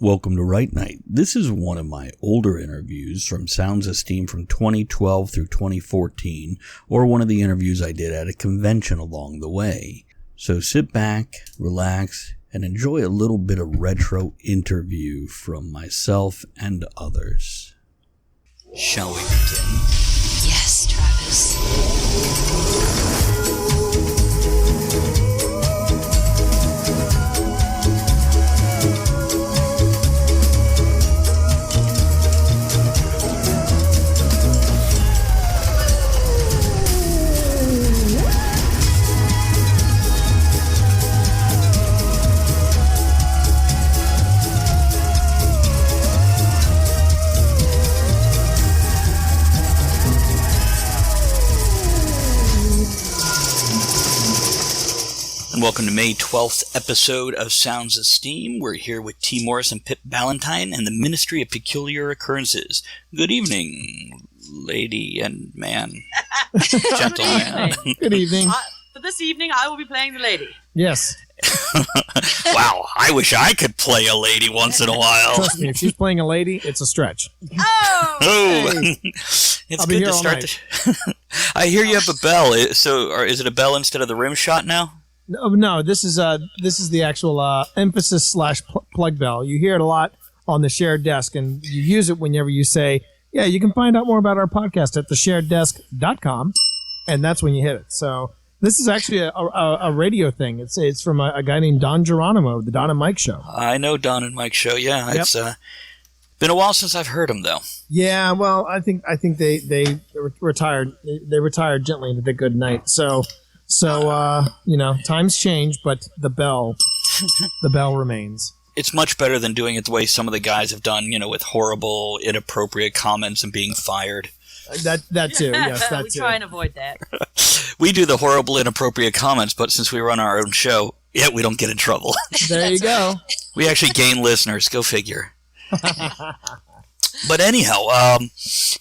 Welcome to Right Night. This is one of my older interviews from Sounds of Steam from 2012 through 2014, or one of the interviews I did at a convention along the way. So sit back, relax, and enjoy a little bit of retro interview from myself and others. Shall we begin? Yes, Travis. Welcome to May 12th episode of Sounds of Steam. We're here with T. Morris and Pip Ballentine and the Ministry of Peculiar Occurrences. Good evening, lady and man. Gentleman. Good evening. For this evening, I will be playing the lady. Yes. Wow, I wish I could play a lady once in a while. Trust me, if she's playing a lady, it's a stretch. Oh! Oh, Hey. it's I'll be good here to all start. night. I hear you have a bell. So, is it a bell instead of the rim shot now? No, this is the actual emphasis / plug bell. You hear it a lot on the shared desk, and you use it whenever you say, yeah, you can find out more about our podcast at theshareddesk.com, and that's when you hit it. So this is actually a radio thing. It's from a guy named Don Geronimo, the Don and Mike Show. I know Don and Mike Show, yeah. Yep. It's been a while since I've heard him, though. Yeah, well, I think they retired. They retired gently into the good night. So times change, but the bell remains. It's much better than doing it the way some of the guys have done, with horrible, inappropriate comments and being fired. That too, yes, that we too. try and avoid that. We do the horrible, inappropriate comments, but since we run our own show, we don't get in trouble. There you go. We actually gain listeners. Go figure. But anyhow,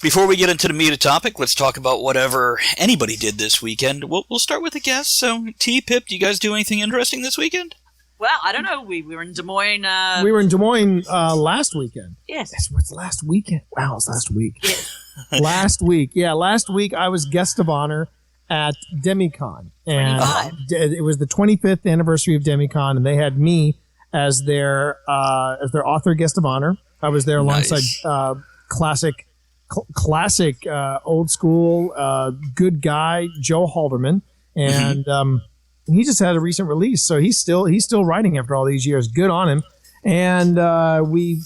before we get into the meat of the topic, let's talk about whatever anybody did this weekend. We'll start with the guests. So, T, Pip, do you guys do anything interesting this weekend? Well, I don't know. We were in Des Moines. We were in Des Moines last weekend. Yes. What's last weekend? Wow, it's last week. Yeah. Last week I was guest of honor at Demicon. And 25. it was the 25th anniversary of Demicon, and they had me as their author guest of honor. I was there alongside classic old school good guy Joe Halderman, and he just had a recent release, so he's still writing after all these years. Good on him. And we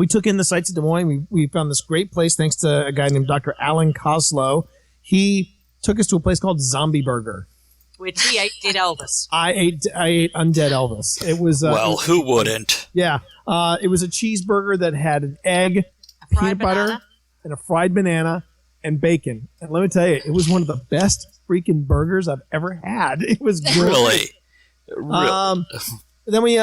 took in the sights of Des Moines. We found this great place thanks to a guy named Dr. Alan Koslow. He took us to a place called Zombie Burger. Where T ate dead Elvis. I ate undead Elvis. It was well, who wouldn't? Yeah. It was a cheeseburger that had an egg, peanut butter, and a fried banana, and bacon. And let me tell you, it was one of the best freaking burgers I've ever had. It was great. Really? Then we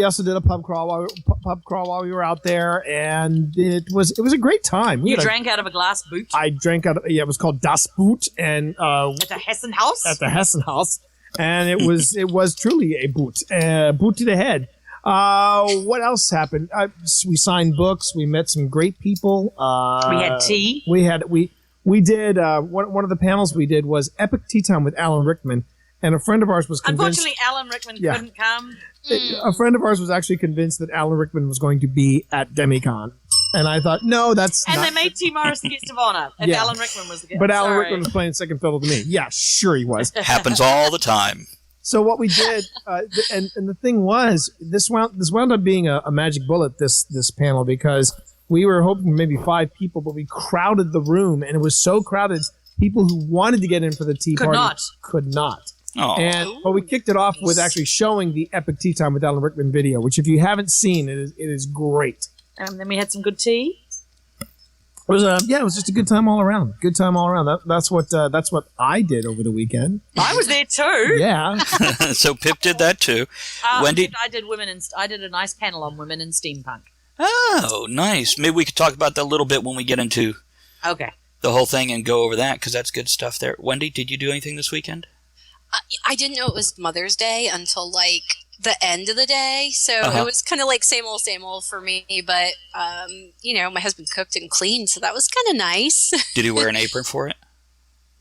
also did a pub crawl while we were out there, and it was a great time. You drank out of a glass boot? I drank out of, it was called Das Boot, and At the Hessen House? At the Hessen House, and it was truly a boot to the head. What else happened? We signed books. We met some great people. We had tea. We did one of the panels we did was Epic Tea Time with Alan Rickman, and a friend of ours was convinced. Unfortunately, Alan Rickman couldn't come. A friend of ours was actually convinced that Alan Rickman was going to be at Demicon, and I thought, no, that's and not. they made T. Morris the guest of honor, and Yeah. Alan Rickman was the guest. But Alan Sorry. Rickman was playing second fiddle to me. Yeah, sure he was. Happens all the time. So what we did, and the thing was, this wound up being a magic bullet, this panel, because we were hoping maybe 5 people, but we crowded the room, and it was so crowded, people who wanted to get in for the tea party could not. Oh, But we kicked it off with actually showing the Epic Tea Time with Alan Rickman video, which if you haven't seen, it is great. Then we had some good tea. It was it was just a good time all around. Good time all around. That's what I did over the weekend. I was there too. Yeah. so Pip did that too. Wendy, I did a nice panel on women in steampunk. Oh, nice. Maybe we could talk about that a little bit when we get into Okay. the whole thing and go over that, because that's good stuff there. Wendy, did you do anything this weekend? I didn't know it was Mother's Day until like the end of the day, so it was kind of like same old for me. But my husband cooked and cleaned, so that was kind of nice. Did he wear an apron for it?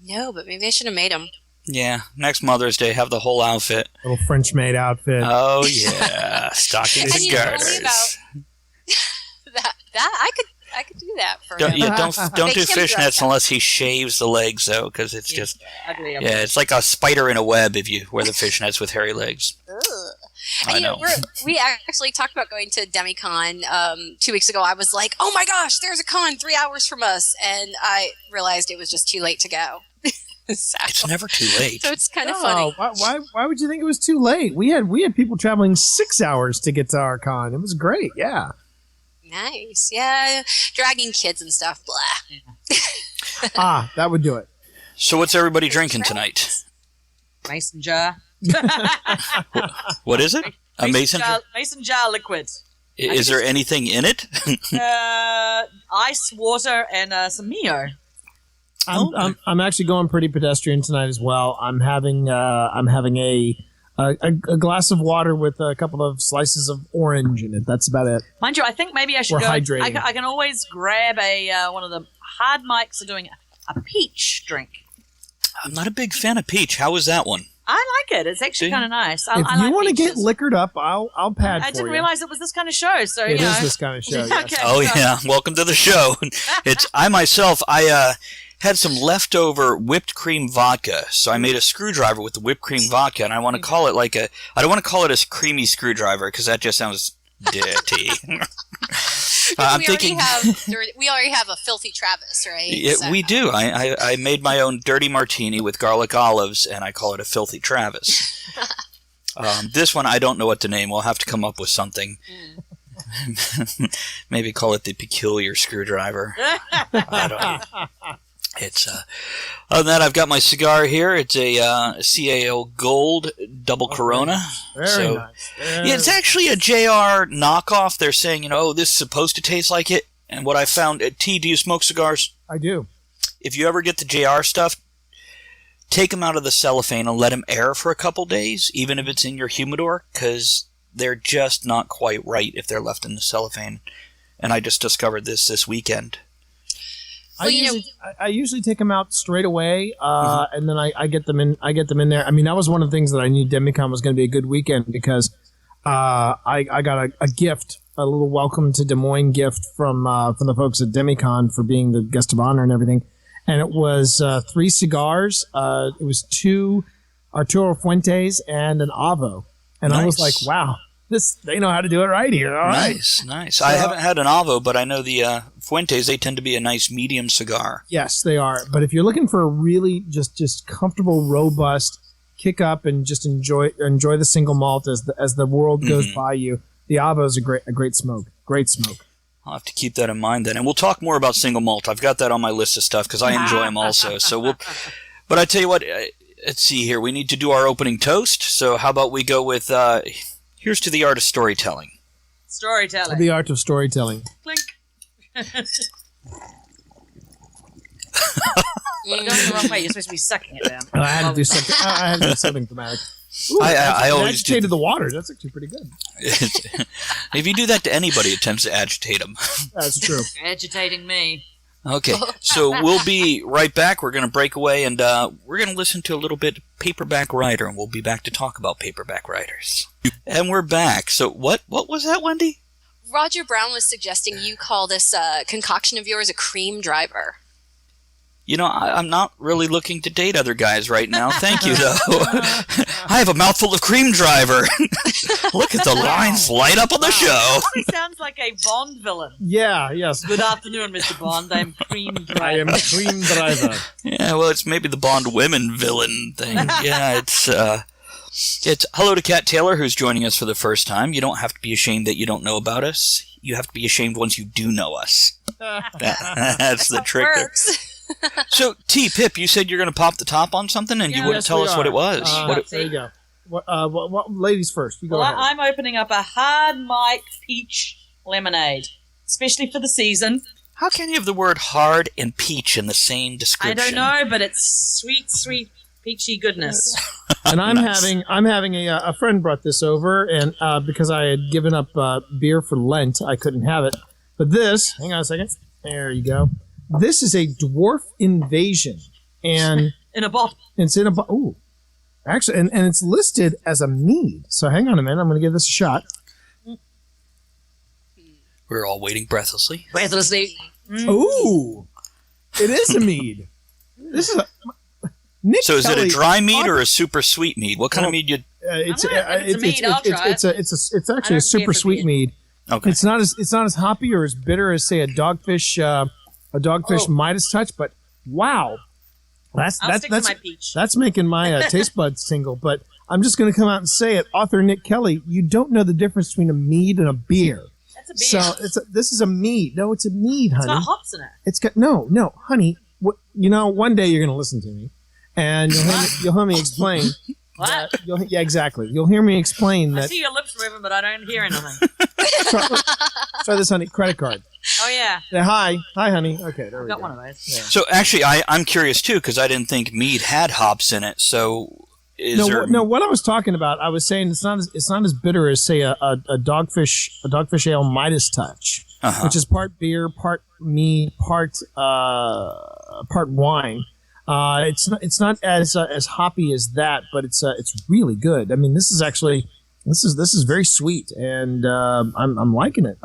No, but maybe I should have made him. Yeah, next Mother's Day, have the whole outfit. Little French maid outfit. Oh yeah, stockings and garters. That I could do that for him. Don't do Make him fishnets dress up. unless he shaves the legs though, because it's just Ugly. it's like a spider in a web if you wear the fishnets with hairy legs. Ugh. I And know. we actually talked about going to DemiCon 2 weeks ago. I was like, oh my gosh, there's a con 3 hours from us. And I realized it was just too late to go. So It's never too late. it's kind of funny. Why would you think it was too late? We had people traveling 6 hours to get to our con. It was great. Yeah. Nice. Yeah. Dragging kids and stuff. Blah. That would do it. So what's everybody drinking tonight? Mason jar. What is it? A mason jar? Mason jar liquid. Is there anything in it? Ice, water, and some Mio. I'm actually going pretty pedestrian tonight as well. I'm having a glass of water with a couple of slices of orange in it. That's about it. Mind you, I think maybe I should We're go. hydrating. I can always grab one of the hard mics are doing a peach drink. I'm not a big fan of peach. How was that one? I like it. It's actually kind of nice. If I you like want to get peaches. liquored up, I'll pad for you. I didn't realize it was this kind of show. So It you know. is this kind of show. Yes. Okay. Oh yeah, welcome to the show. I had some leftover whipped cream vodka, so I made a screwdriver with the whipped cream vodka, and I want to call it I don't want to call it a creamy screwdriver because that just sounds dirty. I'm thinking we already have a filthy Travis, right? So. we do. I made my own dirty martini with garlic olives, and I call it a filthy Travis. This one I don't know what to name. We'll have to come up with something. Maybe call it the peculiar screwdriver. I don't know. It's other than that, I've got my cigar here. It's a CAO Gold Double Corona. Very nice. Yeah, it's actually a JR knockoff. They're saying, this is supposed to taste like it. And what I found, T, do you smoke cigars? I do. If you ever get the JR stuff, take them out of the cellophane and let them air for a couple days, even if it's in your humidor, because they're just not quite right if they're left in the cellophane. And I just discovered this weekend. Well, I usually take them out straight away, and then I get them in. I get them in there. I mean, that was one of the things that I knew DemiCon was going to be a good weekend because I got a gift, a little welcome to Des Moines gift from the folks at DemiCon for being the guest of honor and everything, and it was 3 cigars. It was 2 Arturo Fuentes and an Avo, and Nice. I was like, wow. They know how to do it right here. All right. Nice. I haven't had an Avo, but I know the Fuentes, they tend to be a nice medium cigar. Yes, they are. But if you're looking for a really just comfortable, robust kick up and just enjoy the single malt as the world goes by you, the Avo is a great smoke. Great smoke. I'll have to keep that in mind then. And we'll talk more about single malt. I've got that on my list of stuff because I enjoy them also. But I tell you what, let's see here. We need to do our opening toast. So how about we go with... Here's to the art of storytelling. Storytelling. The art of storytelling. Clink. You're going the wrong way. You're supposed to be sucking it down. I had to do something. I had to do something dramatic. Ooh, I always do. agitated the water. That's actually pretty good. If you do that to anybody, it tends to agitate them. That's true. You're agitating me. Okay, so we'll be right back. We're going to break away, and we're going to listen to a little bit of Paperback Writer, and we'll be back to talk about Paperback Writers. And we're back. So what was that, Wendy? Roger Brown was suggesting you call this concoction of yours a cream driver. I'm not really looking to date other guys right now. Thank you, though. I have a mouthful of cream driver. Look at the lines light up on the show. He sounds like a Bond villain. Yeah. Yes. Good afternoon, Mr. Bond. I'm Cream Driver. I am a cream driver. Yeah, well, it's maybe the Bond women villain thing. Yeah, it's hello to Kat Taylor, who's joining us for the first time. You don't have to be ashamed that you don't know about us. You have to be ashamed once you do know us. That's the trick there. So, Pip, you said you're going to pop the top on something, and you wouldn't tell us what it was. There you go. What, ladies first. You go ahead. I'm opening up a hard mic peach lemonade, especially for the season. How can you have the word hard and peach in the same description? I don't know, but it's sweet, sweet, peachy goodness. And I'm Nice. having a friend brought this over, and because I had given up beer for Lent, I couldn't have it. But this, hang on a second. There you go. This is a Dwarf Invasion, and In a bottle. it's in a ooh, actually, and it's listed as a mead. So hang on a minute. I'm going to give this a shot. We're all waiting breathlessly. Breathlessly. Ooh, it is a mead. This is a Nick So is it Kelly- a dry mead or a super sweet mead? What kind of mead you... It's If it's a mead, I'll try it. it's actually I a don't care super for sweet beer. mead. Okay. It's not as hoppy or as bitter as say a dogfish Midas touch, but wow, I'll stick to that's my peach. that's making my taste buds tingle. But I'm just going to come out and say it, author Nick Kelly. You don't know the difference between a mead and a beer. That's a beer. So this is a mead. No, it's a mead, It's honey. got hops in it. It's got no, honey. One day you're going to listen to me, and you'll hear me explain. What? Yeah, exactly. You'll hear me explain I that. see your lips moving, but I don't hear anything. Try this, honey. Credit card. Oh, yeah. Say hi, honey. Okay, there I've we got go. one of those. So actually, I'm curious too, because I didn't think mead had hops in it. So is there... What I was talking about, I was saying it's not as bitter as say a dogfish ale Midas touch, which is part beer, part mead, part wine. It's not as hoppy as that, but it's really good. I mean, this is very sweet, and I'm liking it.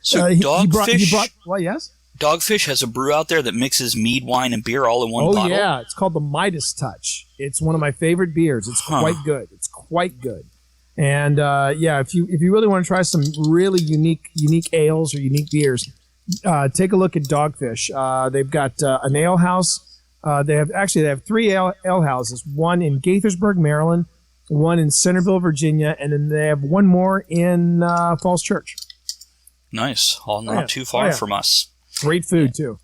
So he Dogfish... brought well, yes. Dogfish has a brew out there that mixes mead, wine, and beer all in one Oh bottle. yeah, it's called the Midas Touch. It's one of my favorite beers. It's quite good. It's quite good. And if you really want to try some really unique ales or unique beers, take a look at Dogfish. They've got an ale house. They have three ale houses. One in Gaithersburg, Maryland. One in Centerville, Virginia, and then they have one more in Falls Church. Nice. All not too far from us. Great food too.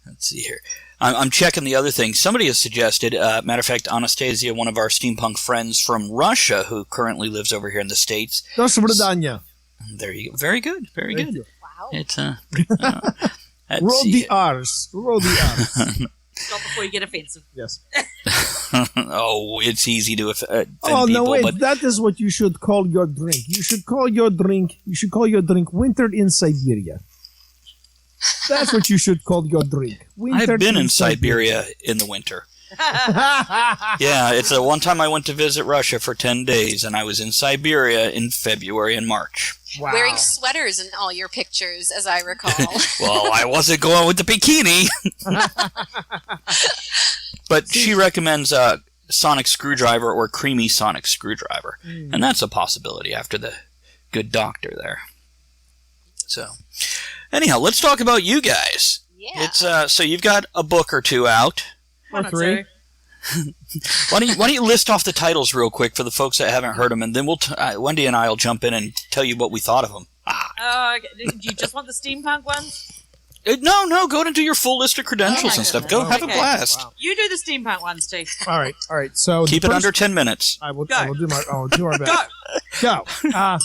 Let's see here. I'm checking the other thing. Somebody has suggested, matter of fact, Anastasia, one of our steampunk friends from Russia who currently lives over here in the States. Do svidaniya. There you go. Very good. Very Thank good. you. Wow. It's Roll the R's. Roll the R's. Stop before you get offensive. Yes. oh, it's easy to offend Oh people, no! Wait, but that is what you should call your drink. You should call your drink "Winter in Siberia." That's what you should call your drink. I've been in Siberia in the winter. Yeah, it's the one time I went to visit Russia for 10 days, and I was in Siberia in February and March. Wow. Wearing sweaters in all your pictures, as I recall. Well, I wasn't going with the bikini. But she recommends a sonic screwdriver or creamy sonic screwdriver. And that's a possibility after the good doctor there. So, anyhow, let's talk about you guys. Yeah. It's so you've got a book or two out. One or three. two. Why don't you list off the titles real quick for the folks that haven't heard them, and then Wendy and I will jump in and tell you what we thought of them. Oh, okay. Do you just want the steampunk ones? No, go into your full list of credentials and stuff. Go have a Okay. blast. Wow. You do the steampunk ones, too. All right. So Keep the it first- under 10 minutes. I will. Go. I will do our best. Go! Go. All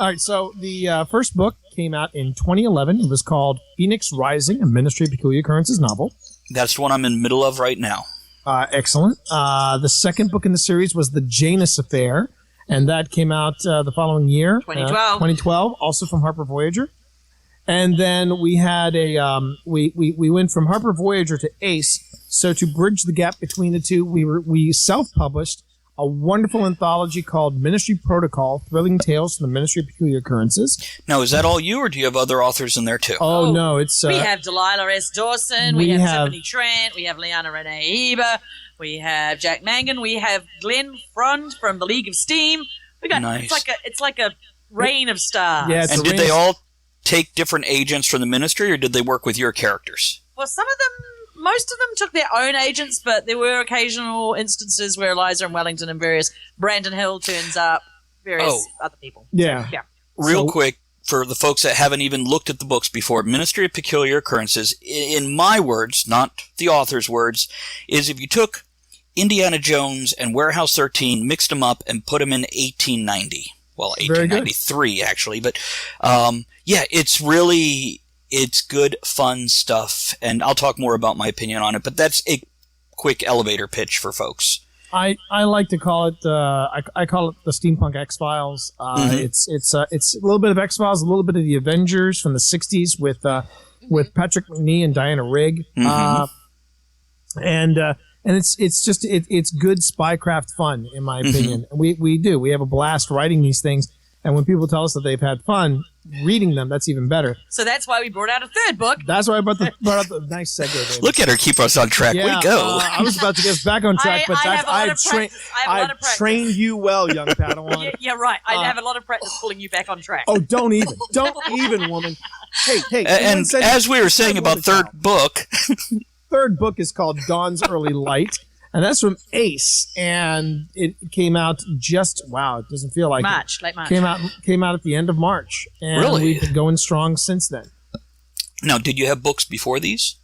right. So the first book came out in 2011. It was called Phoenix Rising: A Ministry of Peculiar Occurrences novel. That's the one I'm in the middle of right now. Excellent. The second book in the series was The Janus Affair, and that came out the following year, 2012. also from Harper Voyager. And then we had we went from Harper Voyager to Ace. So to bridge the gap between the two, we self-published a wonderful anthology called Ministry Protocol: Thrilling Tales from the Ministry of Peculiar Occurrences. Now, is that all you, or do you have other authors in there too? Oh no, it's we have Delilah S. Dawson. we We have have- Tiffany Trent. We have Liana Renee Eber. We have Jack Mangan. We have Glenn Frond from the League of Steam. We got Nice. it's like a rain of stars. Yeah, it's And a did range- they all take different agents from the ministry, or did they work with your characters? Well, most of them took their own agents, but there were occasional instances where Eliza and Wellington and Brandon Hill turns up, various other people. Yeah. Yeah. Real So- quick, for the folks that haven't even looked at the books before, Ministry of Peculiar Occurrences, in my words, not the author's words, is if you took Indiana Jones and Warehouse 13, mixed them up, and put them in 1890. Well, Very good. 1893, actually. But, it's good, fun stuff, and I'll talk more about my opinion on it, but that's a quick elevator pitch for folks. I like to call it I call it the Steampunk X-Files. It's a little bit of X-Files, a little bit of the Avengers from the 60s with Patrick McNee and Diana Rigg. And it's good spycraft fun, in my opinion. We have a blast writing these things, and when people tell us that they've had fun reading them, that's even better. So that's why we brought out a third book. That's why I brought out the nice segue, baby. Look at her keep us on track. Yeah, We go. I was about to get us back on track, but I've trained you well, young Padawan. Yeah, right. I have a lot of practice pulling you back on track. Oh, don't even, woman. Hey. And as we were saying about third book, third book is called Dawn's Early Light, and that's from Ace, and it came out it doesn't feel like late March. Came out at the end of March, and Really? we've been going strong since then. now, did you have books before these?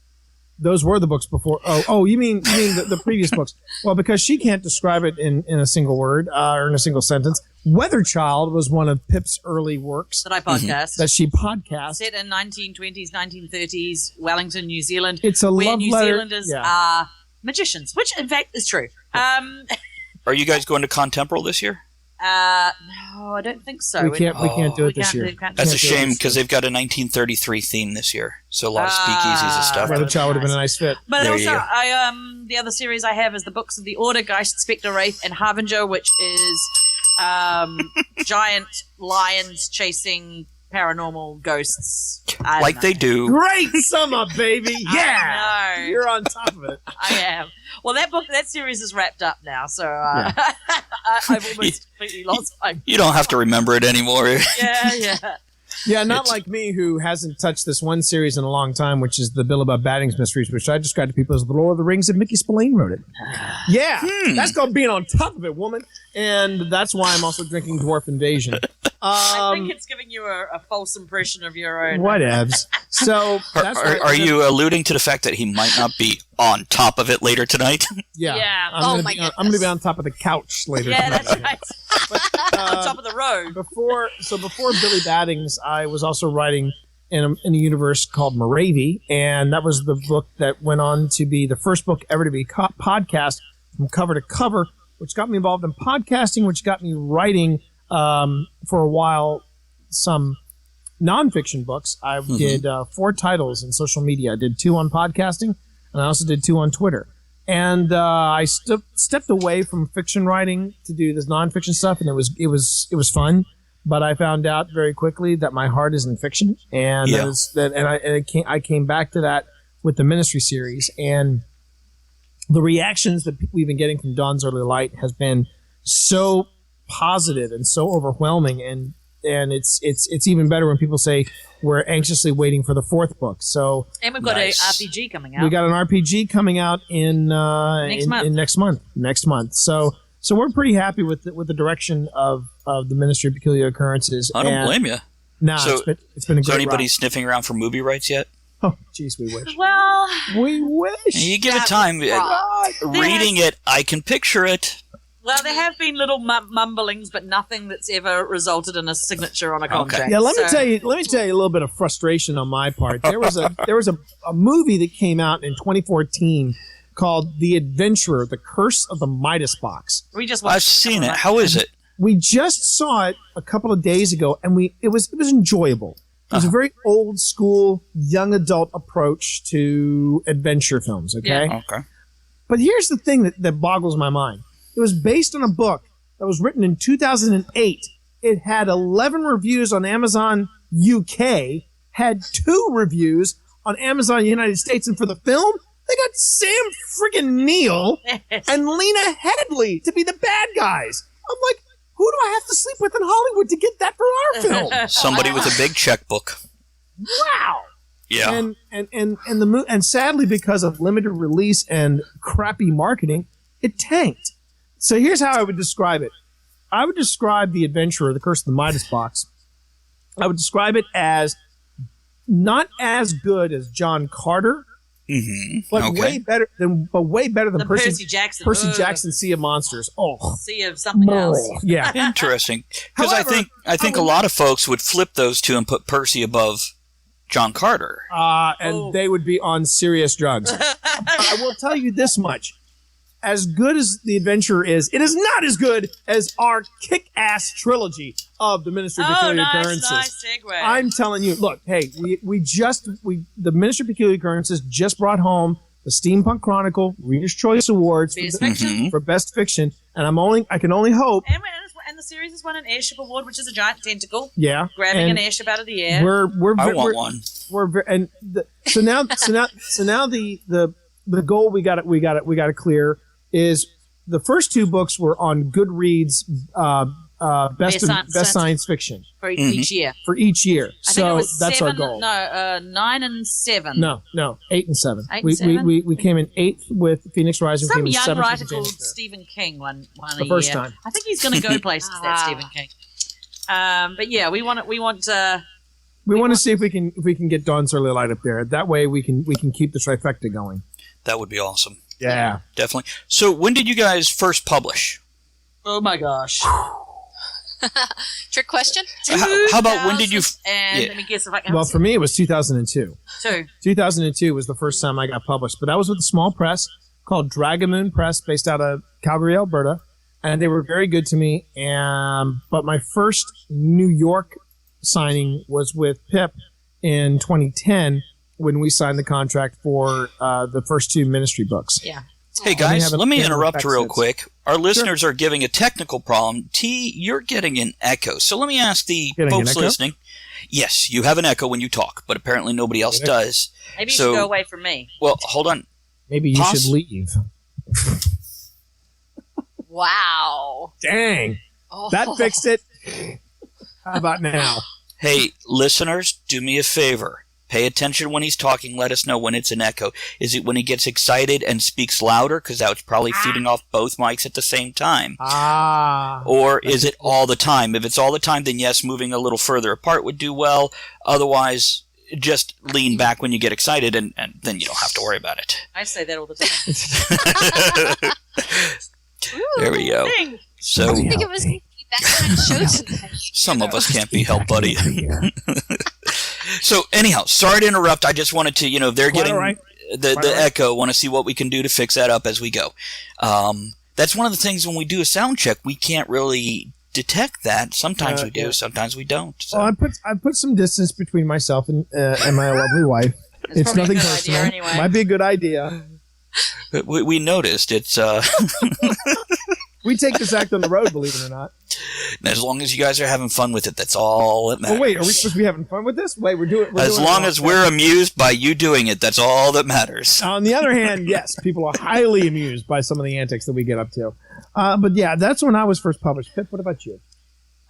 Those were the books before. Oh, you mean the previous books? Well, because she can't describe it in a single word or in a single sentence. Weatherchild was one of Pip's early works That I podcast. that she podcast. Set in 1920s, 1930s, Wellington, New Zealand. It's a where love New letter. Zealanders are magicians, which in fact is true. Are you guys going to Contemporary this year? No, I don't think so. We can't do it this year. That's a shame because they've got a 1933 theme this year, so a lot of speakeasies and stuff. Weatherchild would have been a nice fit. But There also, you go. the other series I have is the books of the Order, Geist, Spectre, Wraith, and Harbinger, which is giant lions chasing paranormal ghosts. Like they do. Great summer, baby. Yeah. I know. You're on top of it. I am. Well, that series is wrapped up now, so I've almost completely lost my. You don't have to remember it anymore. Yeah. Yeah, not like me, who hasn't touched this one series in a long time, which is the Billabub Baddings mysteries, which I describe to people as the Lord of the Rings, and Mickey Spillane wrote it. Yeah, that's called being on top of it, woman. And that's why I'm also drinking Dwarf Invasion. I think it's giving you a false impression of your own. Whatevs. So that's Are you alluding to the fact that he might not be on top of it later tonight? Yeah. Yeah. I'm my going to be on top of the couch later. Yeah, tonight. that's right. On top of the road. Before Billy Baddings, I was also writing in a universe called Moravia, and that was the book that went on to be the first book ever to be podcast from cover to cover, which got me involved in podcasting, which got me writing for a while some nonfiction books. I did 4 titles in social media. I did 2 on podcasting, and I also did 2 on Twitter. And I stepped away from fiction writing to do this nonfiction stuff, and it was fun. But I found out very quickly that my heart is in fiction, and I came back to that with the Ministry series, and the reactions that we've been getting from Dawn's Early Light has been so positive and so overwhelming, and it's even better when people say we're anxiously waiting for the 4th book. So And we've got Nice. a RPG coming out. we got an RPG coming out in next month. So we're pretty happy with the direction of the Ministry of Peculiar Occurrences. I don't blame you. Nah, So- it's been a Is great anybody ride. sniffing around for movie rights yet? Oh, jeez, we wish. Well, We wish. You give it time. Reading it, I can picture it. there have been little mumblings, but nothing that's ever resulted in a signature on a contract. Yeah, let me So- tell you a little bit of frustration on my part. There was a movie that came out in 2014 called The Adventurer: The Curse of the Midas Box. We just watched I've seen it. How is it? We just saw it a couple of days ago, and it was enjoyable. It was a very old school young adult approach to adventure films. Okay, Okay. but here's the thing that boggles my mind. It was based on a book that was written in 2008. It had 11 reviews on Amazon UK, had 2 reviews on Amazon United States, and for the film, they got Sam friggin' Neill and Lena Headley to be the bad guys. I'm like, who do I have to sleep with in Hollywood to get that for our film? Somebody with a big checkbook. Wow. Yeah. And sadly, because of limited release and crappy marketing, it tanked. So here's how I would describe it. I would describe The Adventurer: The Curse of the Midas Box. I would describe it as not as good as John Carter, but Okay. way better than the Percy Jackson. Jackson Sea of Monsters. Oh, Sea of something else. yeah. Interesting. Because However, I think a lot of folks would flip those two and put Percy above John Carter. And they would be on serious drugs. I will tell you this much. as good as The Adventurer is, it is not as good as our kick-ass trilogy of the Ministry of Peculiar Occurrences. Nice segue. I'm telling you, look, hey, the Ministry of Peculiar Occurrences just brought home the Steampunk Chronicle Reader's Choice Awards for Best Fiction, and I can only hope. And the series has won an airship award, which is a giant tentacle. Yeah, grabbing an airship out of the air. I want one. So now the goal we got to clear is the first 2 books were on Goodreads best science fiction for each year. For each year, I think it was that's 7, our goal. No, 9 and 7. No, 8 and 7. 8 and 7? We came in 8th with Phoenix Rising. Some came young in writer with called James Fair. Stephen King won the first time. I think he's going to go places. That Stephen King. But yeah, we want to see if we can get Dawn's Early Light up there. That way we can keep the trifecta going. That would be awesome. Yeah, definitely. So when did you guys first publish? Oh my gosh. Trick question? How about when did you... Let me guess if I can... Well, for me, it was 2002. 2002 was the first time I got published, but that was with a small press called Dragamoon Press, based out of Calgary, Alberta, and they were very good to me. But my first New York signing was with Pip in 2010 when we signed the contract for the first 2 Ministry books. Yeah. Hey guys, let me interrupt real quick. Our listeners are giving a technical problem. T, you're getting an echo. So let me ask the folks listening. Yes, you have an echo when you talk, but apparently nobody else does. Maybe you should go away from me. Well, hold on. Maybe you should leave. Wow. Dang. That fixed it. How about now? Hey, listeners, do me a favor. Pay attention when he's talking. Let us know when it's an echo. Is it when he gets excited and speaks louder? Because that's probably feeding off both mics at the same time. Or is it all the time? If it's all the time, then yes, moving a little further apart would do well. Otherwise, just lean back when you get excited, and then you don't have to worry about it. I say that all the time. There we go. So, I think it was going to be that kind of show tonight. Some of us can't be helped, buddy. So anyhow, sorry to interrupt. I just wanted to, if they're getting the echo, want to see what we can do to fix that up as we go. That's one of the things when we do a sound check, we can't really detect that. Sometimes we do, sometimes we don't. So. Well, I put some distance between myself and my lovely wife. It's nothing personal. Anyway. Might be a good idea. We noticed it's. We take this act on the road, believe it or not. As long as you guys are having fun with it, that's all that matters. Oh, wait, are we supposed to be having fun with this? Wait, as long as we're amused by you doing it, that's all that matters. On the other hand, yes, people are highly amused by some of the antics that we get up to. But yeah, that's when I was first published. Pip, what about you?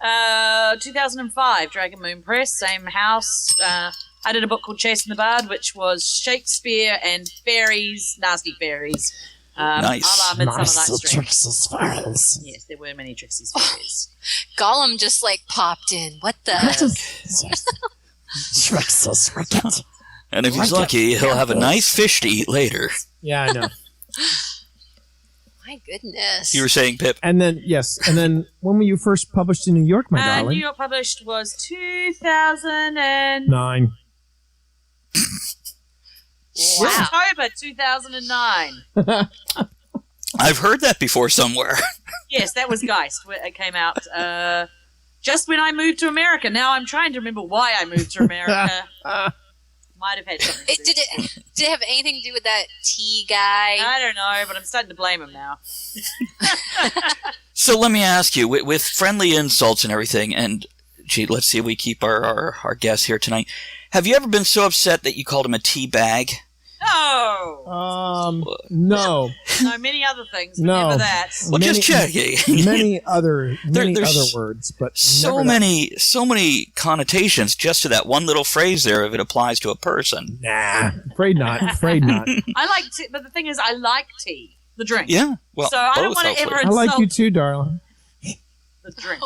2005, Dragamoon Press, same house. I did a book called Chasing the Bard, which was Shakespeare and fairies, nasty fairies. Nice. Trixies fairies. Yes, there were many Trixies fairies. Gollum just popped in. What the? Trixies. And if he's lucky, he'll have a nice fish to eat later. Yeah, I know. My goodness. You were saying, Pip? And then when were you first published in New York, my darling? New York published was 2009. 9. Wow. October 2009. I've heard that before somewhere. Yes, that was Geist. It came out just when I moved to America. Now I'm trying to remember why I moved to America. Might have had something to do. Did it have anything to do with that tea guy? I don't know, but I'm starting to blame him now. So let me ask you, with friendly insults and everything, and gee, let's see if we keep our guest here tonight. Have you ever been so upset that you called him a tea bag? No. No. No, many other things. No. Never that. Well, just checking. many other words, but so many connotations just to that one little phrase there if it applies to a person. Nah, afraid not. I like tea, but the thing is, I like tea, the drink. Yeah, well, so I don't want to ever I insult like you too, darling. the drink.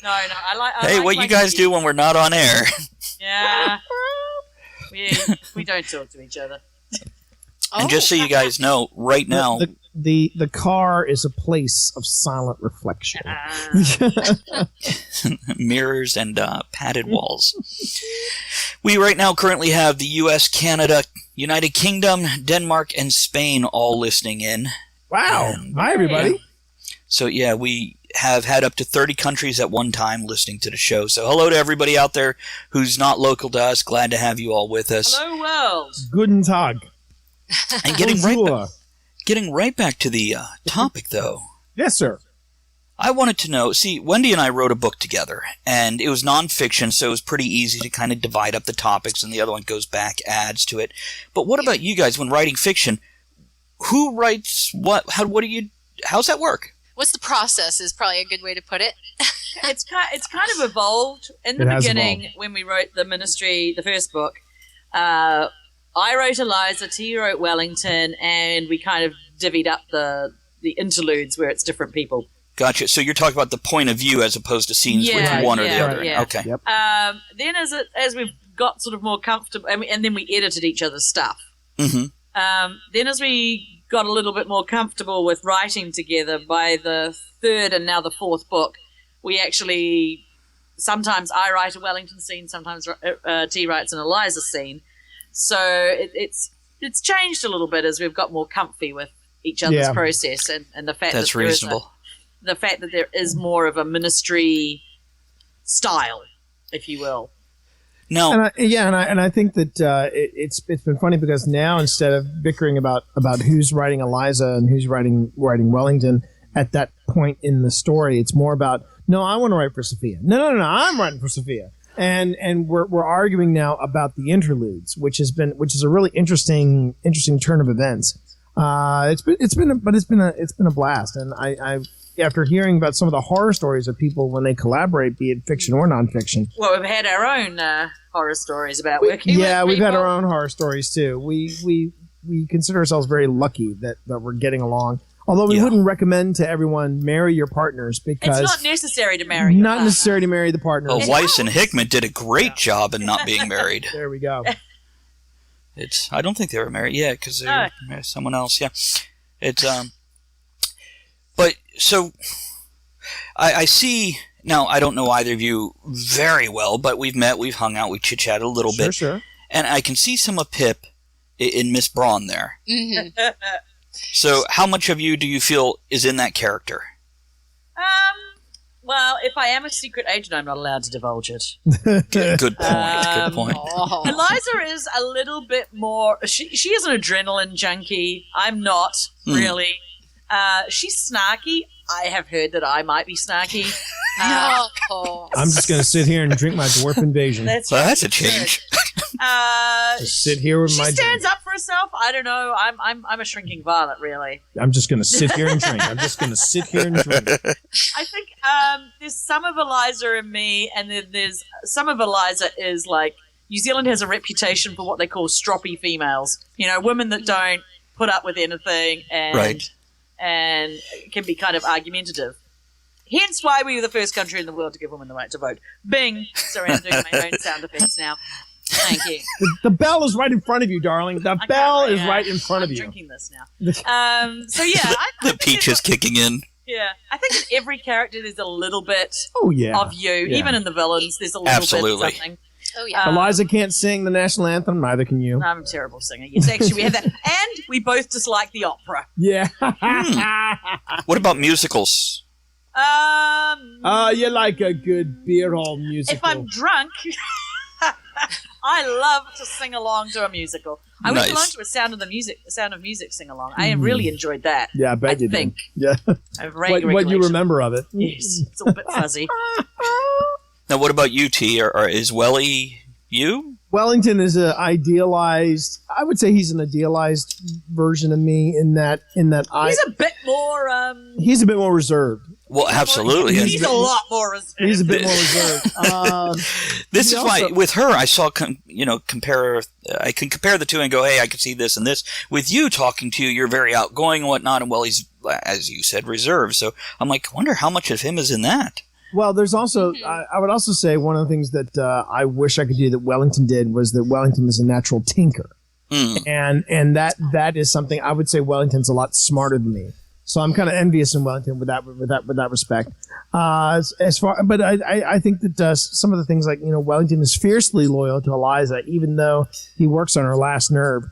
No, I like. Hey, what you guys do when we're not on air? Yeah, we don't talk to each other. And just so you guys know, right now, the car is a place of silent reflection. Mirrors and padded walls. We right now currently have the U.S., Canada, United Kingdom, Denmark, and Spain all listening in. Wow. Hi, everybody. So, yeah, we have had up to 30 countries at one time listening to the show. So, hello to everybody out there who's not local to us. Glad to have you all with us. Hello, world. Guten Tag. And Bonjour. getting right back to the topic, though. Yes, sir. I wanted to know, see, Wendy and I wrote a book together, and it was nonfiction, so it was pretty easy to kind of divide up the topics, and the other one goes back, adds to it. But what about you guys when writing fiction? Who writes what? How's that work? What's the process is probably a good way to put it. It's kind of evolved. In the beginning, when we wrote The Ministry, the first book, I wrote Eliza, T wrote Wellington, and we kind of divvied up the interludes where it's different people. Gotcha. So you're talking about the point of view as opposed to scenes with one or the other. Yeah. Okay. Yep. Then as we've got sort of more comfortable, and then we edited each other's stuff. Mm-hmm. Then as we got a little bit more comfortable with writing together, by the third and now the fourth book, we actually, sometimes I write a Wellington scene, sometimes T writes an Eliza scene. So it's changed a little bit as we've got more comfy with each other's process, and the fact that's that reasonable. The fact that there is more of a ministry style, if you will. No. And I think that it's been funny because now instead of bickering about who's writing Eliza and who's writing Wellington at that point in the story, it's more about, no, I want to write for Sophia. No, I'm writing for Sophia. And we're arguing now about the interludes, which is a really interesting turn of events. It's been a blast, and I after hearing about some of the horror stories of people when they collaborate, be it fiction or nonfiction. Well, we've had our own horror stories about working with Yeah, we've had people. our own horror stories too. We consider ourselves very lucky that we're getting along. Although we wouldn't recommend to everyone marry your partners because it's not necessary to marry. Your not partner. necessary to marry the partner. Well, Weiss and Hickman did a great job in not being married. There we go. I don't think they were married. Yeah, because they were married to someone else. Yeah, it's But so I see now. I don't know either of you very well, but we've met, we've hung out, we chit chatted a little bit. Sure. And I can see some of Pip in Miss Braun there. Mm-hmm. So, how much of you do you feel is in that character? Well, if I am a secret agent, I'm not allowed to divulge it. Good point. Good point. Oh. Eliza is a little bit more. She is an adrenaline junkie. I'm not really. She's snarky. I have heard that I might be snarky. No. I'm just going to sit here and drink my dwarf invasion. That's Well, that's a change. Just sit here with she my stands drink. up for herself. I don't know. I'm a shrinking violet, really. I'm just going to sit here and drink. I'm just going to sit here and drink. I think there's some of Eliza in me, and then there's some of Eliza is like, New Zealand has a reputation for what they call stroppy females. You know, women that don't put up with anything and can be kind of argumentative. Hence why we were the first country in the world to give women the right to vote. Bing! Sorry, I'm doing my own sound effects now. Thank you. The bell is right in front of you, darling. The bell is right in front of I'm you. drinking this now. So yeah, I The think peach is kicking in. Yeah, I think in every character there's a little bit Oh, yeah. of you. Yeah. Even in the villains, there's a little Absolutely. bit something. Oh, yeah. Eliza can't sing the national anthem. Neither can you. I'm a terrible singer. Yes, actually, we have that, and we both dislike the opera. Yeah. What about musicals? You like a good beer hall musical. If I'm drunk, I love to sing along to a musical. I went Nice. along to a Sound of Music sing along. I really enjoyed that. Yeah, I bet you think. did. Yeah. I have What you recollection. remember of it. Yes, it's all a bit fuzzy. Now, what about you, T? Or is Welly you? Wellington is an idealized. I would say he's an idealized version of me in that He's a bit more. he's a bit more reserved. Well, absolutely. He's a lot more reserved. He's a bit more reserved. This He is why also- with her I saw compare. I can compare the two and go, hey, I can see this and this. With you talking to you, you're very outgoing and whatnot, and Welly's, as you said, reserved. So I'm like, I wonder how much of him is in that. Well, there's also, I would also say one of the things that I wish I could do that Wellington did was that Wellington is a natural tinker. And that is something I would say Wellington's a lot smarter than me. So I'm kind of envious in Wellington with that respect. But I think that some of the things like, Wellington is fiercely loyal to Eliza, even though he works on her last nerve.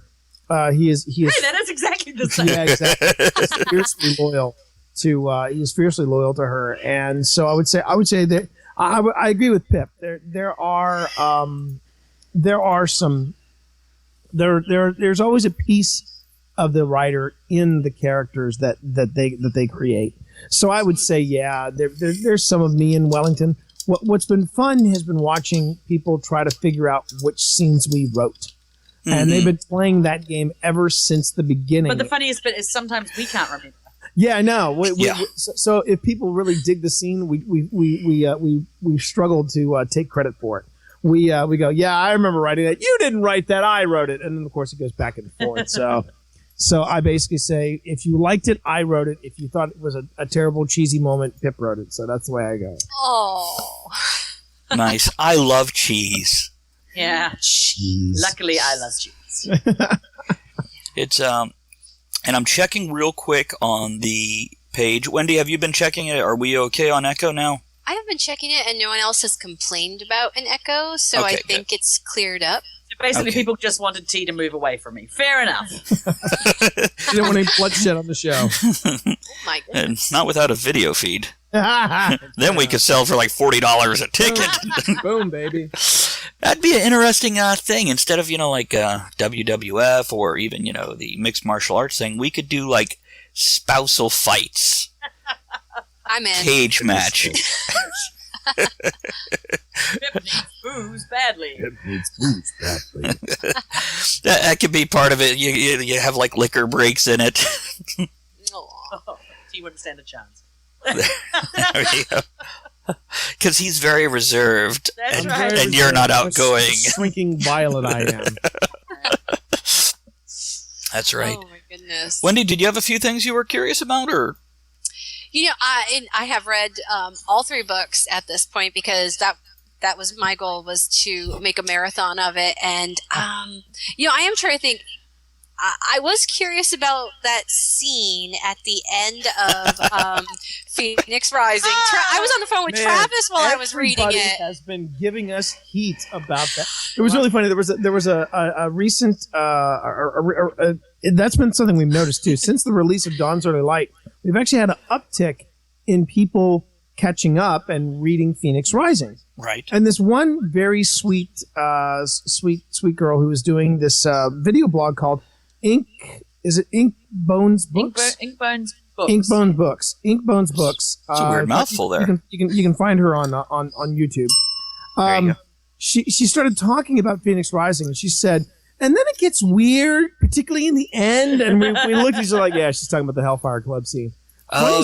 He is. Hey, that is exactly the same. Yeah, exactly. He's fiercely loyal to her, and so I would say that I agree with Pip. There's always a piece of the writer in the characters that they create. So I would say, yeah, there's some of me in Wellington. What's been fun has been watching people try to figure out which scenes we wrote. Mm-hmm. And they've been playing that game ever since the beginning. But the funniest bit is sometimes we can't remember. Yeah, I know. So if people really dig the scene, we struggle to take credit for it. We go, yeah, I remember writing that. You didn't write that. I wrote it. And then of course it goes back and forth. So I basically say, if you liked it, I wrote it. If you thought it was a terrible, cheesy moment, Pip wrote it. So that's the way I go. Oh, nice. I love cheese. Yeah, cheese. Luckily, I love cheese. It's and I'm checking real quick on the page. Wendy, have you been checking it? Are we okay on Echo now? I have been checking it, and no one else has complained about an echo, so Okay, I think it's cleared up. So basically, Okay. people just wanted T to move away from me. Fair enough. You didn't want any bloodshed on the show. Oh my And goodness. not without a video feed. Then we could sell for like $40 a ticket. Boom, baby. That'd be an interesting thing. Instead of, like WWF or even, the mixed martial arts thing, we could do like spousal fights, I'm in. cage match. Pip needs booze badly. That could be part of it. You have like liquor breaks in it. Aw. T wouldn't stand a chance. Because he's very reserved. That's and, right. and you're not How outgoing. Shrinking violet I am. That's right. Oh my goodness. Wendy, did you have a few things you were curious about, or? I have read all 3 books at this point because that was my goal, was to make a marathon of it. And I am trying to think. I was curious about that scene at the end of Phoenix Rising. I was on the phone with Man, Travis while I was reading everybody it. has been giving us heat about that. It was really funny. There was a recent that's been something we've noticed too since the release of Dawn's Early Light. We've actually had an uptick in people catching up and reading Phoenix Rising. Right. And this one very sweet girl who was doing this video blog called Ink Bones Books? Ink Bones Books. Ink Bones Books. It's a weird mouthful there. You can find her on YouTube. There you go. She started talking about Phoenix Rising, and she said, and then it gets weird, particularly in the end. And we looked at each other like, yeah, she's talking about the Hellfire Club scene. Oh,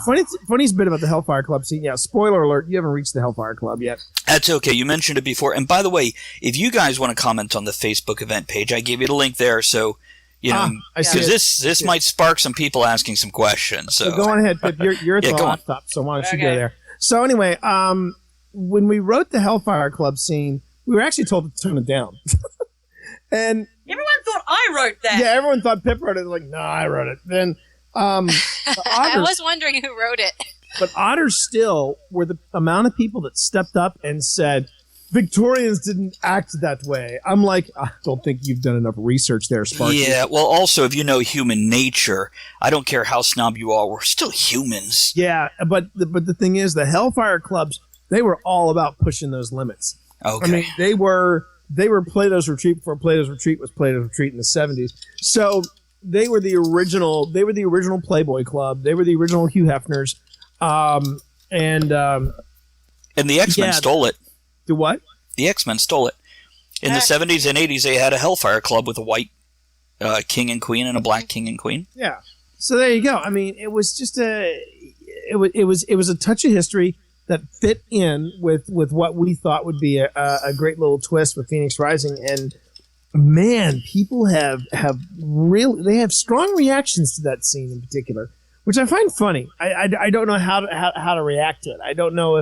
Funniest bit, funniest bit about the Hellfire Club scene. Yeah, spoiler alert, you haven't reached the Hellfire Club yet. That's okay. You mentioned it before. And by the way, if you guys want to comment on the Facebook event page, I gave you the link there. So, I see because it. this might spark some people asking some questions. So, Go on ahead, Pip. You're at Yeah, the go on. laptop, so why don't you Okay. go there? So anyway, when we wrote the Hellfire Club scene, we were actually told to tone it down. And Everyone thought I wrote that. yeah, everyone thought Pip wrote it. Like, no, I wrote it. Then the I odders, was wondering who wrote it. but odders still were the amount of people that stepped up and said, Victorians didn't act that way. I'm like, I don't think you've done enough research there, Sparky. yeah. Well, also, if you know human nature, I don't care how snob you are, we're still humans. Yeah, but the thing is, the Hellfire Clubs, they were all about pushing those limits. Okay. I mean, they were Plato's Retreat before Plato's Retreat was Plato's Retreat in the 70s. So they were the original Playboy Club. They were the original Hugh Hefners. And the X-Men yeah. stole it. do what? The X-Men stole it. In the 70s and 80s, they had a Hellfire Club with a white king and queen and a black king and queen. Yeah. So there you go. I mean, it was just it was a touch of history that fit in with what we thought would be a great little twist with Phoenix Rising. And man, people have strong reactions to that scene in particular, which I find funny. I don't know how to react to it. I don't know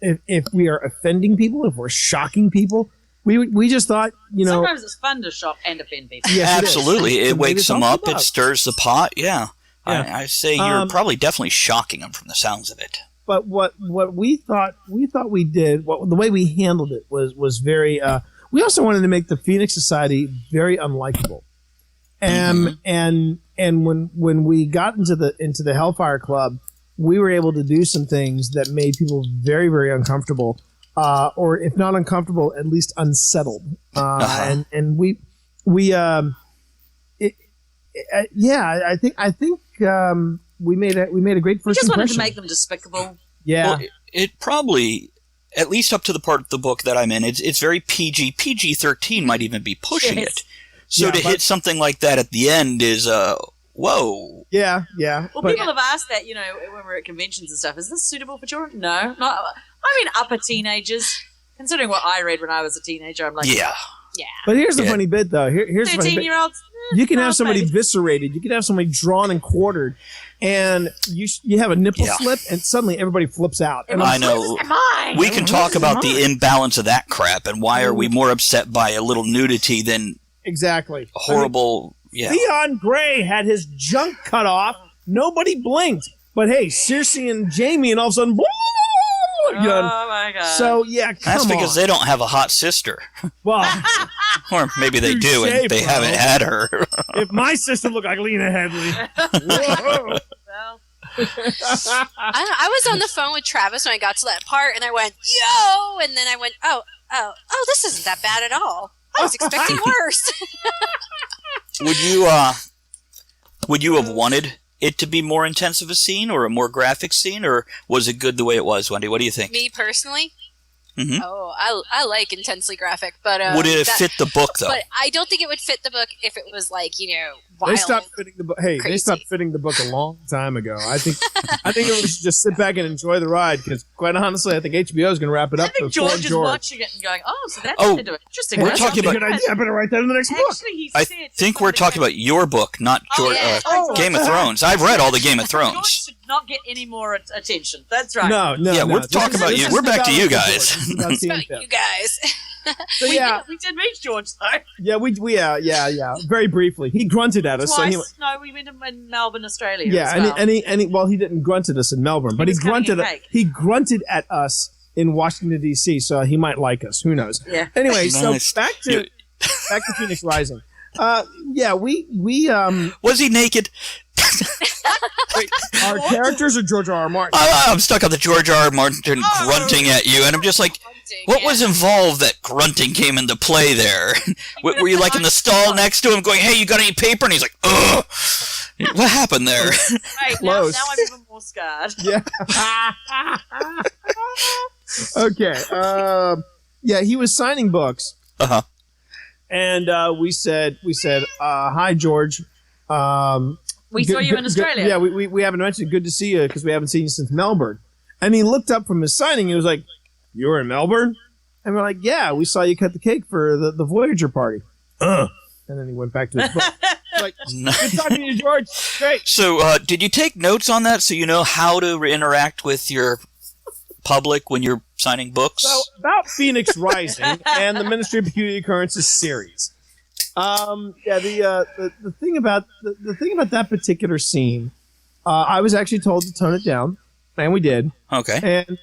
if we are offending people, if we're shocking people. We just thought, Sometimes it's fun to shock and offend people. Yes, it is. Absolutely. It Maybe wakes it's them all up. It about. stirs the pot. Yeah. Yeah. I say you're probably definitely shocking them from the sounds of it. But what we thought we did, the way we handled it was very we also wanted to make the Phoenix Society very unlikable. And when we got into the Hellfire Club, we were able to do some things that made people very, very uncomfortable, or if not uncomfortable, at least unsettled. And we made a great first impression. We just wanted to make them despicable. Yeah. Well, it probably, at least up to the part of the book that I'm in, it's very PG. PG-13 might even be pushing it. So to hit something like that at the end is, whoa. Yeah. Well, people have asked that, when we're at conventions and stuff. Is this suitable for children? No. Not, I mean, upper teenagers. Considering what I read when I was a teenager, I'm like, yeah. But here's the funny bit, though. Here's the funny bit. 13-year-olds. You can have somebody eviscerated. You can have somebody drawn and quartered, and you have a nipple slip, and suddenly everybody flips out. And I know. We can talk about the imbalance of that crap, and why are we more upset by a little nudity than exactly horrible? Theon Grey had his junk cut off. Nobody blinked. But hey, Cersei and Jaime, and all of a sudden, oh my god! So that's because they don't have a hot sister. Well, or maybe they do, and they haven't had her. If my sister looked like Lena Headley, whoa. Well, I was on the phone with Travis when I got to that part, and I went, "Yo!" And then I went, "Oh, this isn't that bad at all. I was expecting worse." Would you have wanted it to be more intense of a scene or a more graphic scene, or was it good the way it was, Wendy? What do you think? Me personally? Mm-hmm. Oh, I like intensely graphic, but would it have fit the book though? But I don't think it would fit the book if it was like wild. They stopped fitting the book. Hey, they stopped fitting the book a long time ago. I think everyone should just sit back and enjoy the ride because, quite honestly, I think HBO is going to wrap it up. I think George is watching it and going, "Oh, so that's interesting." We're talking about. Good idea. I better write that in the next book. I think we're talking about your book, not George. Game of Thrones. I've read all the Game of Thrones. George should not get any more attention. That's right. No. Yeah, we're talking about you. We're back to you guys. It's about you guys. So, we did meet George though. Yeah, we very briefly. He grunted at us. Twice. So we met him in Melbourne, Australia. Yeah, as well. and he didn't grunt at us in Melbourne, but he grunted at us in Washington D.C. So he might like us. Who knows? Yeah. Anyway, so back to Phoenix Rising. We was he naked? Wait, our characters or George R. R. Martin? I'm stuck on the George R. R. Martin grunting at you, and I'm just like, what was involved that grunting came into play there? Were you like in the stall next to him going, "Hey, you got any paper?" And he's like, "Ugh." What happened there? Right, now I'm even more scared. Yeah. Okay. He was signing books. Uh-huh. And we said, "Hi, George. We saw you in Australia." We haven't mentioned good to see you because we haven't seen you since Melbourne." And he looked up from his signing. He was like, "You were in Melbourne?" And we're like, "Yeah, we saw you cut the cake for the Voyager party." And then he went back to his book. Like, good talking to you, George. Great. So, did you take notes on that so you know how to interact with your public when you're signing books? So, about Phoenix Rising and the Ministry of Peculiar Occurrences series. The thing about that particular scene, I was actually told to tone it down, and we did. Okay. And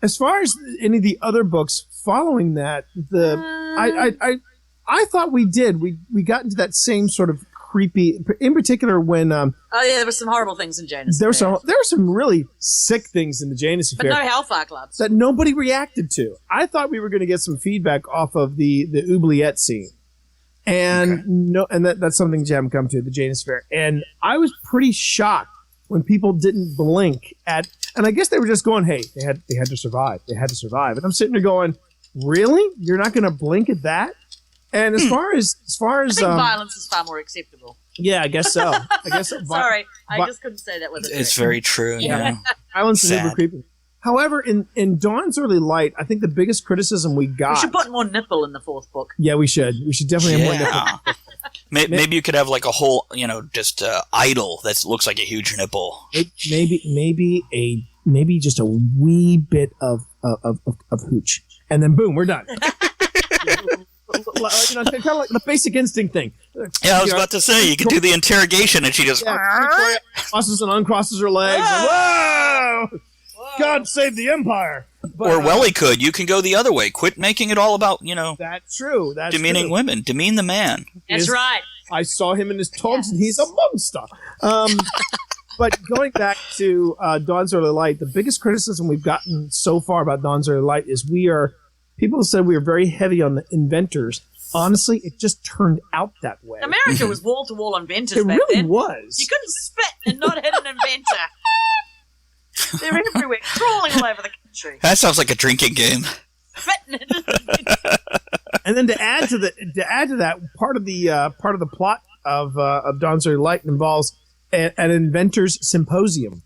as far as any of the other books following that, I thought we did. We got into that same sort of creepy, in particular when there were some horrible things in Janus. There were some really sick things in the Janus Affair. But no Hellfire Clubs that nobody reacted to. I thought we were going to get some feedback off of the oubliette scene. And that's something you haven't come to, the Janus Affair. And I was pretty shocked when people didn't blink at, and I guess they were just going, "Hey, they had to survive. They had to survive." And I'm sitting there going, "Really? You're not going to blink at that?" And as far as I think violence is far more acceptable. Yeah, I guess so. Sorry, I just couldn't say that with it. It's very true. Yeah. Violence is super creepy. However, in Dawn's Early Light, I think the biggest criticism we got. We should put more nipple in the fourth book. Yeah, we should. We should definitely have more nipple. Maybe you could have like a whole, just idol that looks like a huge nipple. Maybe just a wee bit of hooch, and then boom, we're done. Kind of like the Basic Instinct thing. Yeah, I was about to say you could do the interrogation, and she just crosses and uncrosses her legs. Whoa! God save the Empire. But, Or Welly could. You can go the other way. Quit making it all about, That's true. That's demeaning true. women. Demean the man. That's right. I saw him in his togs, and he's a monster. But going back to Dawn's Early Light, the biggest criticism we've gotten so far about Dawn's Early Light is people said we are very heavy on the inventors. Honestly, it just turned out that way. America was wall-to-wall inventors It back really then. was. You couldn't spit and not hit an inventor. They're everywhere, crawling all over the country. That sounds like a drinking game. Spitting and hit an inventor. And then to add to that, part of the plot of Dawn's Early Light involves an inventors symposium.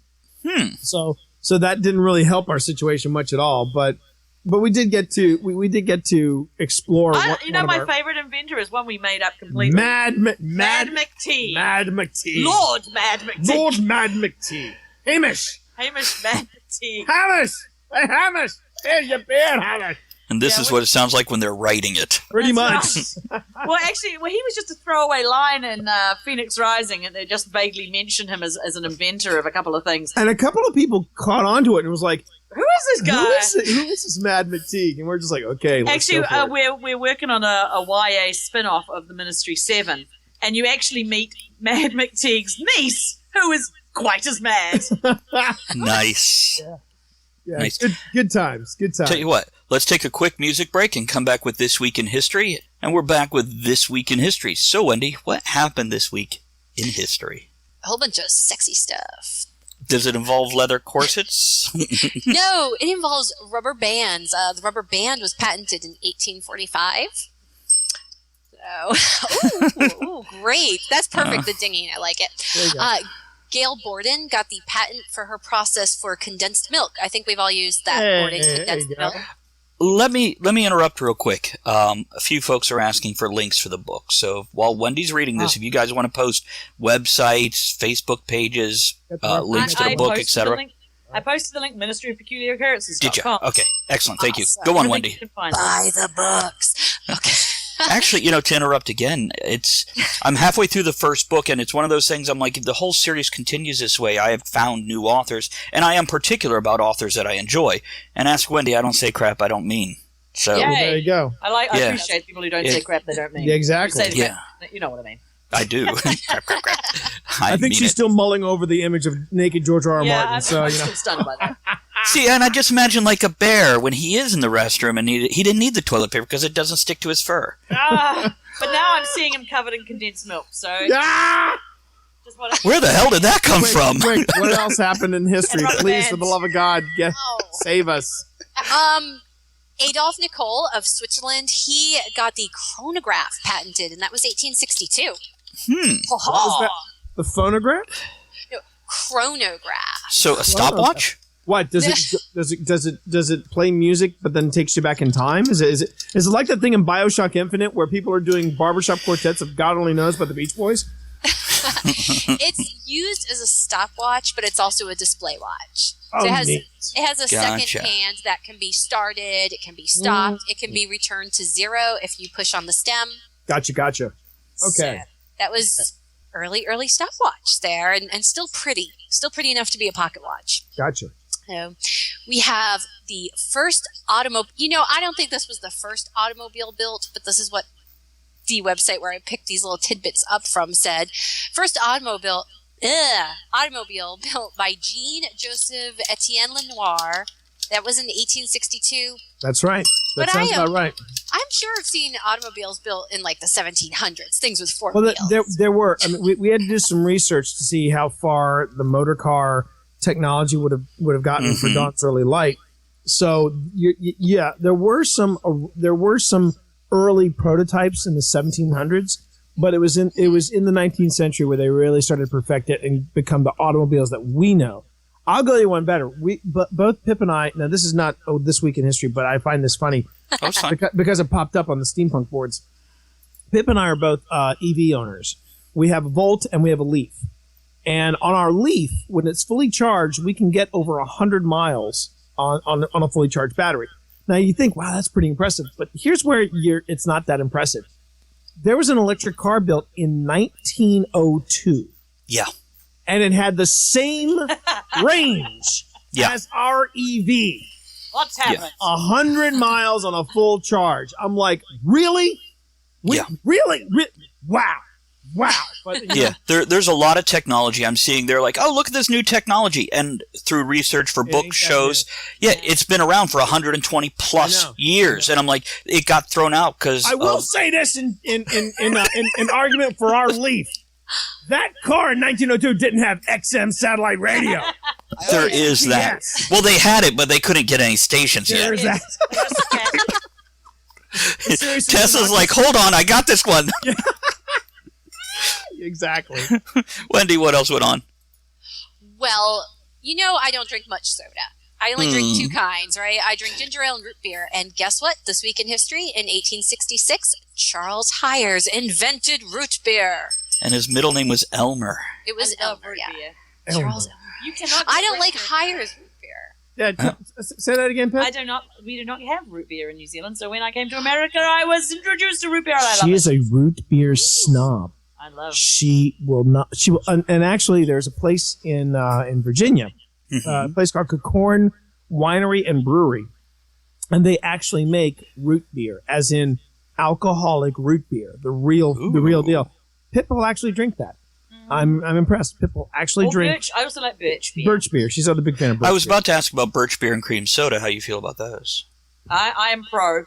So that didn't really help our situation much at all. But we did get to explore. My favorite inventor is one we made up completely. Mad McTee. Mad McTee. Lord Mad McTee. Lord Mad McTee. Hamish Mad McTee. Hamish. Hey Hamish. Here's your beer, Hamish. And this is what it sounds like when they're writing it. Pretty That's much. Well, he was just a throwaway line in Phoenix Rising, and they just vaguely mentioned him as an inventor of a couple of things. And a couple of people caught on to it and was like, Who is this guy? Who is this Mad McTeague? And we're just like, okay, let's Actually, go for it. we're working on a YA spin-off of the Ministry 7, and you actually meet Mad McTeague's niece, who is quite as mad. Nice. Yeah, Nice. Good times. Tell you what, let's take a quick music break and come back with This Week in History. And we're back with This Week in History. So, Wendy, what happened this week in history? A whole bunch of sexy stuff. Does it involve leather corsets? No, it involves rubber bands. The rubber band was patented in 1845. So, ooh, great. That's perfect, the dinging. I like it. There you go. Gail Borden got the patent for her process for condensed milk. I think we've all used that. Borden's condensed milk. Let me interrupt real quick. A few folks are asking for links for the book. So while Wendy's reading this, if you guys want to post websites, Facebook pages, links to the book, etc. I posted the link, Ministry of Peculiar Occurrences. Did you? Okay, excellent. Thank you. Awesome. Go on, Wendy. Buy the books. Okay. Actually, to interrupt again, I'm halfway through the first book, and it's one of those things I'm like, the whole series continues this way. I have found new authors, and I am particular about authors that I enjoy. And ask Wendy, I don't say crap I don't mean. So Yay. There you go. I appreciate people who don't say crap they don't mean. Yeah, exactly. You say crap, you know what I mean. I do. Crap, crap, crap. I think she's still mulling over the image of naked George R. R. Martin. I'm So still stunned by that. See, and I just imagine like a bear when he is in the restroom and he didn't need the toilet paper because it doesn't stick to his fur. But now I'm seeing him covered in condensed milk. So just want to Where the hell did that come from? Quick, what else happened in history? Rubber Please, bands. for the love of God, save us. Adolf Nicole of Switzerland, he got the chronograph patented, and that was 1862. What was that? The phonograph? No, chronograph. So a stopwatch? What does it play music but then takes you back in time? Is it like that thing in BioShock Infinite where people are doing barbershop quartets of God only knows but the Beach Boys? It's used as a stopwatch, but it's also a display watch. Oh, So neat. it has a Gotcha. second hand that can be started, it can be stopped, it can be returned to 0 if you push on the stem. Gotcha. Okay. So that was early stopwatch there, and still pretty enough to be a pocket watch. Gotcha. So we have the first automobile. I don't think this was the first automobile built, but this is what the website where I picked these little tidbits up from said. First automobile built by Jean-Joseph Etienne Lenoir. That was in 1862. That's right. That But sounds about right. I'm sure I've seen automobiles built in like the 1700s, things with four Well, wheels. there were. I mean, we had to do some research to see how far the motor car technology would have gotten for Dawn's Early Light. So there were some early prototypes in the 1700s, but it was in the 19th century where they really started to perfect it and become the automobiles that we know. I'll go you one better. Both Pip and I. Now this is not This Week in History, but I find this funny because it popped up on the steampunk boards. Pip and I are both EV owners. We have a Volt and we have a Leaf. And on our Leaf, when it's fully charged, we can get over 100 miles on a fully charged battery. Now you think, wow, that's pretty impressive. But here's where it's not that impressive. There was an electric car built in 1902. Yeah. And it had the same range Yeah. as our EV. What's happening? 100 miles on a full charge. I'm like, really? Yeah. Really? Wow. But, Yeah, there's a lot of technology I'm seeing. They're like, oh, look at this new technology. And through research for book shows, it's been around for 120 plus years. And I'm like, it got thrown out because... I will say this in argument for our Leaf. That car in 1902 didn't have XM satellite radio. There is that. Yes. Well, they had it, but they couldn't get any stations yet. There's that. Tesla's like, hold on, I got this one. Exactly. Wendy, what else went on? Well, I don't drink much soda. I only drink two kinds, right? I drink ginger ale and root beer. And guess what? This week in history, in 1866, Charles Hires invented root beer. And his middle name was Elmer. It was Elmer, root yeah. beer. Charles Elmer. You cannot. I don't like Hires root beer. Yeah, say that again, Pip. We do not have root beer in New Zealand. So when I came to America, I was introduced to root beer. And I She love is it. a root beer snob. I love. She will not. She will, and actually, there's a place in Virginia, a place called Corn Winery and Brewery, and they actually make root beer, as in alcoholic root beer, the real deal. Pip will actually drink that. I'm impressed. Pip will actually drink. Birch. I also like birch beer. Birch beer. She's not a big fan of birch I was beer. about to ask about birch beer and cream soda. How you feel about those? I am pro.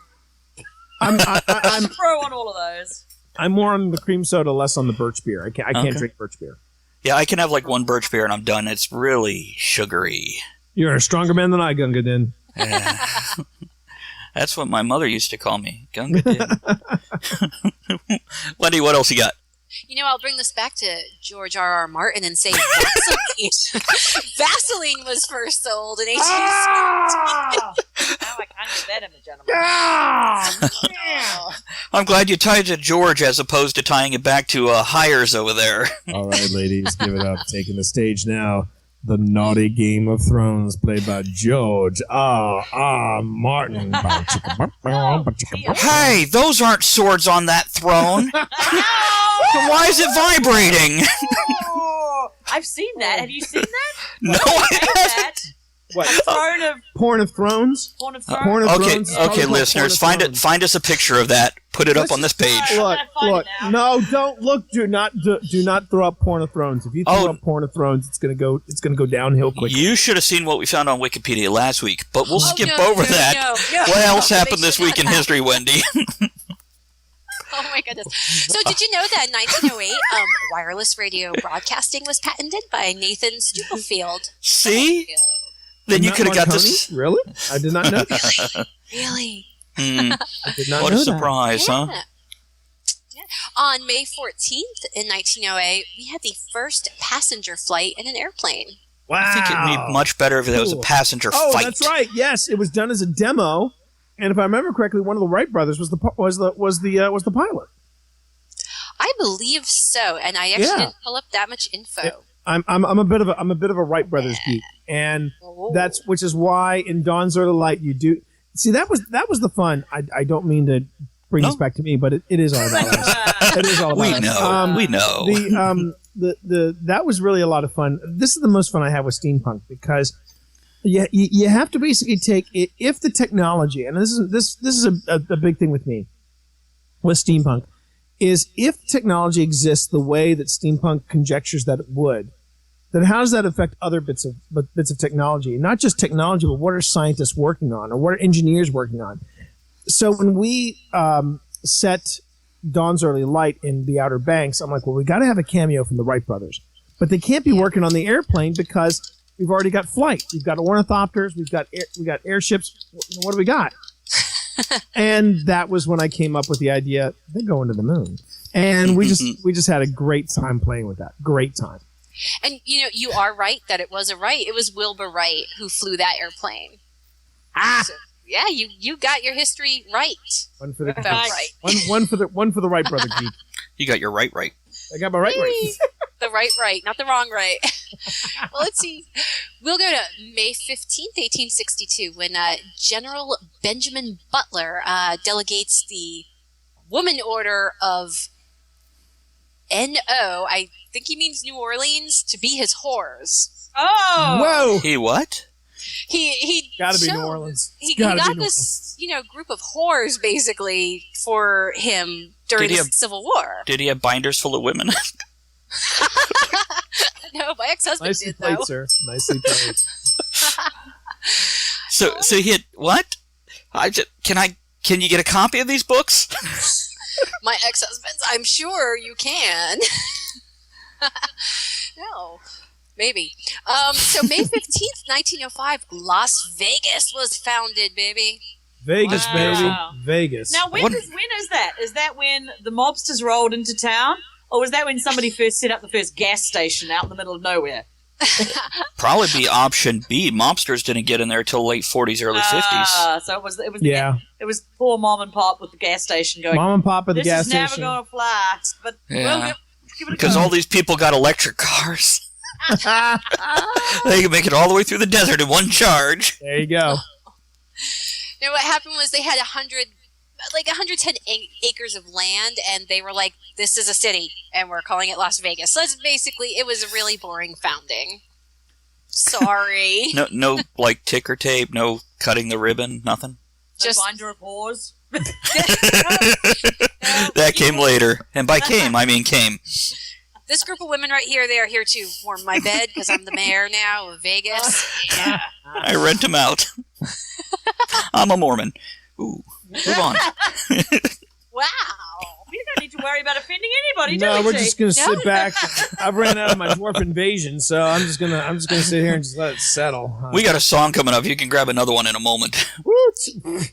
I'm Pro on all of those. I'm more on the cream soda, less on the birch beer. I can't drink birch beer. Yeah, I can have like one birch beer and I'm done. It's really sugary. You're a stronger man than I, Gunga Din. Yeah. That's what my mother used to call me, Gunga Din. Wendy, what else you got? I'll bring this back to George R.R. Martin and say Vaseline. Vaseline was first sold in 1860. Now I can't get that in the gentleman. I'm glad you tied it to George as opposed to tying it back to Hires over there. All right, ladies, give it up. Taking the stage now, the naughty Game of Thrones, played by George R.R. Martin. Hey, those aren't swords on that throne. Why is it vibrating? I've seen that. Have you seen that? No, I haven't. That. What? Porn of Thrones? Porn of Thrones. Porn of Okay, Thrones. okay, listeners, find us a picture of that. Put it up on this page. I'm Look, gonna find look. it now. No, don't look. Do not throw up Porn of Thrones. If you throw up Porn of Thrones, it's gonna go downhill quickly. You should have seen what we found on Wikipedia last week, but we'll skip over that. No. What else They happened this should week in not have. history, Wendy? Oh my goodness. So did you know that in 1908, wireless radio broadcasting was patented by Nathan Stubblefield? See? Then you Not could have got Marconi? this. Really? I did not know that. Really? Hmm, I did not what know a surprise, huh? Yeah. On May 14th in 1908, we had the first passenger flight in an airplane. Wow. I think it'd be much better if there was a Cool. passenger Oh, fight. that's right. Yes, it was done as a demo, and if I remember correctly, one of the Wright brothers was the pilot. I believe so, and I actually didn't pull up that much info. I'm a bit of a Wright brothers geek, and that's which is why in Dawn's Early Light you do see that was the fun. I don't mean to bring this back to me, but it is all about us. It is all about We us. know. We know. That was really a lot of fun. This is the most fun I have with steampunk because you have to basically take it, if the technology, and this is a big thing with me with steampunk, is if technology exists the way that steampunk conjectures that it would, then how does that affect other bits of technology? Not just technology, but what are scientists working on, or what are engineers working on? So when we set Dawn's Early Light in the Outer Banks, I'm like, well, we got to have a cameo from the Wright brothers, but they can't be working on the airplane because we've already got flight. We've got ornithopters. We've got airships. What do we got? And that was when I came up with the idea. They're going to the moon, and we just had a great time playing with that. Great time. And you are right that it was a Wright. It was Wilbur Wright who flew that airplane. So, yeah, you got your history right. One for the Right. one for the Wright brother geek. You got your right. I got my right. The right, not the wrong right. Well, let's see. We'll go to May 15th, 1862, when General Benjamin Butler delegates the Woman Order of N.O., I think he means New Orleans, to be his whores. Oh. Whoa! He what? he Gotta be showed- New Orleans. He Gotta be got New this, group of whores basically for him during Did he the have- Civil War. Did he have binders full of women? No, my ex-husband Nicely did played, though. sir. Nicely played. So he had what? Can you get a copy of these books? My ex-husband's. I'm sure you can. No, maybe. So May 15th, 1905, Las Vegas was founded, baby. Vegas, Wow. baby. Vegas. Now, when is that? Is that when the mobsters rolled into town? Or was that when somebody first set up the first gas station out in the middle of nowhere? Probably be option B. Mobsters didn't get in there till late 40s, early 50s. So it was Yeah. it was poor mom and pop with the gas station going, Mom and Pop at the this gas is never station. going to fly. But Yeah. we'll give it a Because go. all these people got electric cars. They can make it all the way through the desert in one charge. There you go. Now, what happened was they had 110 acres of land, and they were like, "This is a city, and we're calling it Las Vegas." So it's basically, it was a really boring founding. Sorry, No, like ticker tape, no cutting the ribbon, nothing. Just binder of whores. That came later, and by came I mean came. this group of women right here, they are here to warm my bed because I'm the mayor now of Vegas. Yeah. I rent them out. I'm a Mormon. Ooh, move on. Wow. We don't need to worry about offending anybody, do No, we? we're Chief? just gonna sit No. back. I've ran out of my dwarf invasion, so I'm just gonna sit here and just let it settle. We got a song coming up. You can grab another one in a moment. Woot.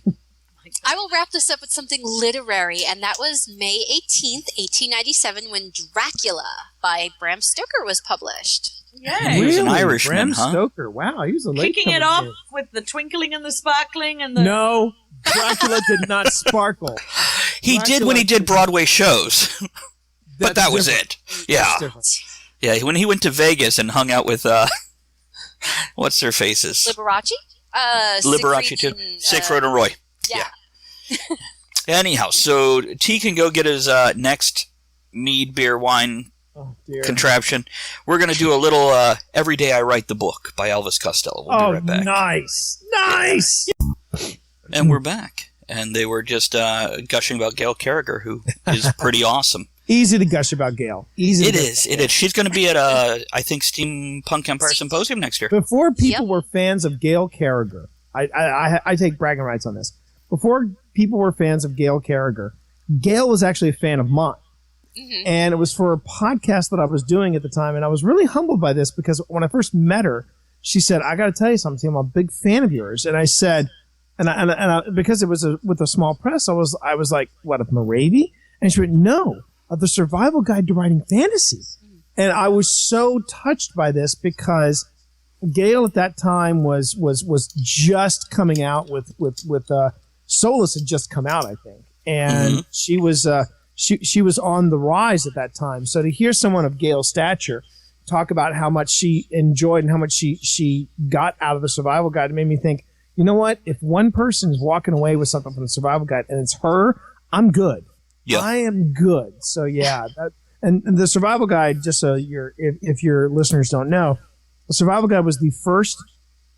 I will wrap this up with something literary, and that was May 18th, 1897, when Dracula by Bram Stoker was published. Yay. He was an Really? Irishman, Bram huh? Stoker. Wow, he was a late Kicking it comer, off too. with the twinkling and the sparkling and the... No, Dracula did not sparkle. He did when he did Broadway shows, but that was it. Yeah, That's different. yeah. When he went to Vegas and hung out with what's their faces? Liberace? Liberace too. Siegfried and, Siegfried and Roy. Yeah. Anyhow, so T can go get his next mead, beer, wine Oh, dear. contraption. We're going to do a little Every Day I Write the Book by Elvis Costello. We'll be right back. Nice. Nice. And we're back. And they were just gushing about Gail Carriger, who is pretty awesome. Easy to gush about Gail. Easy. It to is. It is. She's going to be at, I think, Steampunk Empire Symposium next year. Before people Yep. were fans of Gail Carriger, I take bragging rights on this. Before people were fans of Gail Carriger, Gail was actually a fan of mine. Mhm. And it was for a podcast that I was doing at the time. And I was really humbled by this because when I first met her, she said, I got to tell you something. I'm a big fan of yours. And I said, because it was with a small press, I was like, what, of Moravia? And she went, no, of the Survival Guide to Writing Fantasy. And I was so touched by this because Gail at that time was just coming out with Solus had just come out, I think. And she was on the rise at that time. So to hear someone of Gail's stature talk about how much she enjoyed and how much she got out of the Survival Guide, it made me think, you know what? If one person is walking away with something from the Survival Guide and it's her, I'm good. Yeah. I am good. So yeah, and the Survival Guide, just so if your listeners don't know, the Survival Guide was the first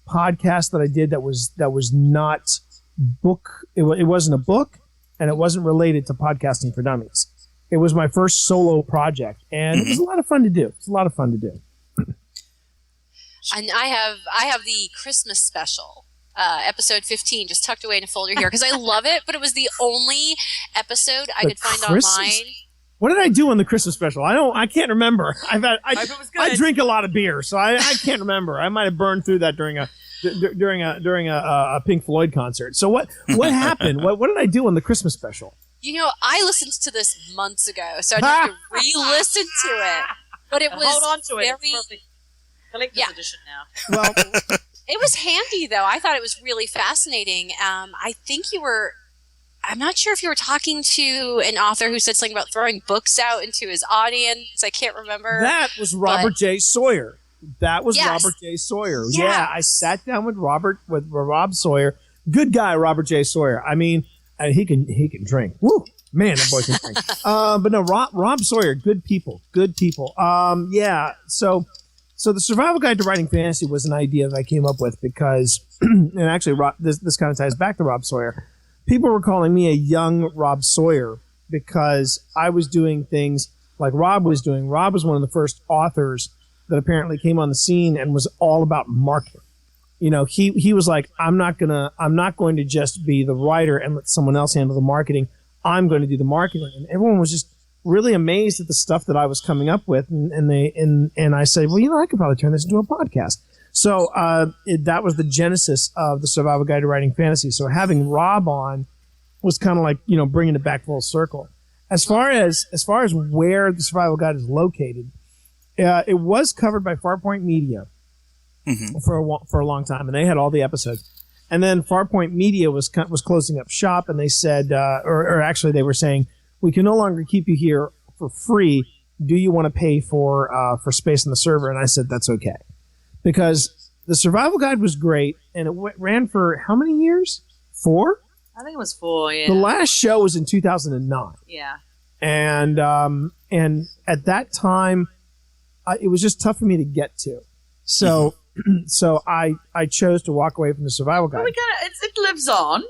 podcast that I did that was not book. It wasn't a book, and it wasn't related to podcasting for dummies. It was my first solo project, and it was a lot of fun to do. It's a lot of fun to do. And I have the Christmas special, episode 15, just tucked away in a folder here because I love it. But it was the only episode I could find Christmas- online. What did I do on the Christmas special? I can't remember. I Hope it was good. drink a lot of beer, so I can't remember. I might have burned through that during a Pink Floyd concert. So what happened? What did I do on the Christmas special? You know, I listened to this months ago, so I'd have to re-listen to it. But it was Hold on to it. very. It's perfect. Collector's Yeah. edition now. Well, It was handy, though. I thought it was really fascinating. I think I'm not sure if you were talking to an author who said something about throwing books out into his audience. I can't remember. that was Robert J. Sawyer. That was Yes. Robert J. Sawyer. Yeah. Yeah, I sat down with Rob Sawyer. Good guy, Robert J. Sawyer. I mean, he can drink. Woo, man, that boy can drink. But no, Rob Sawyer, good people. Yeah. So So the Survival Guide to Writing Fantasy was an idea that I came up with because, and actually this kind of ties back to Rob Sawyer. People were calling me a young Rob Sawyer because I was doing things like Rob was doing. Rob was one of the first authors that apparently came on the scene and was all about marketing. You know, he was like, I'm not going to just be the writer and let someone else handle the marketing. I'm going to do the marketing. And everyone was just really amazed at the stuff that I was coming up with. And I said, well, you know, I could probably turn this into a podcast. So that was the genesis of the Survival Guide to Writing Fantasy. So having Rob on was kind of like, you know, bringing it back full circle. As far as where the Survival Guide is located, it was covered by Farpoint Media for a long time, and they had all the episodes. And then Farpoint Media was closing up shop, and they said, or actually they were saying, we can no longer keep you here for free. Do you want to pay for space on the server? And I said, that's okay. Because the Survival Guide was great, and it ran for how many years? 4? I think it was 4, yeah. The last show was in 2009. Yeah. And at that time, it was just tough for me to get to. So so I chose to walk away from the Survival Guide. Well, it lives on.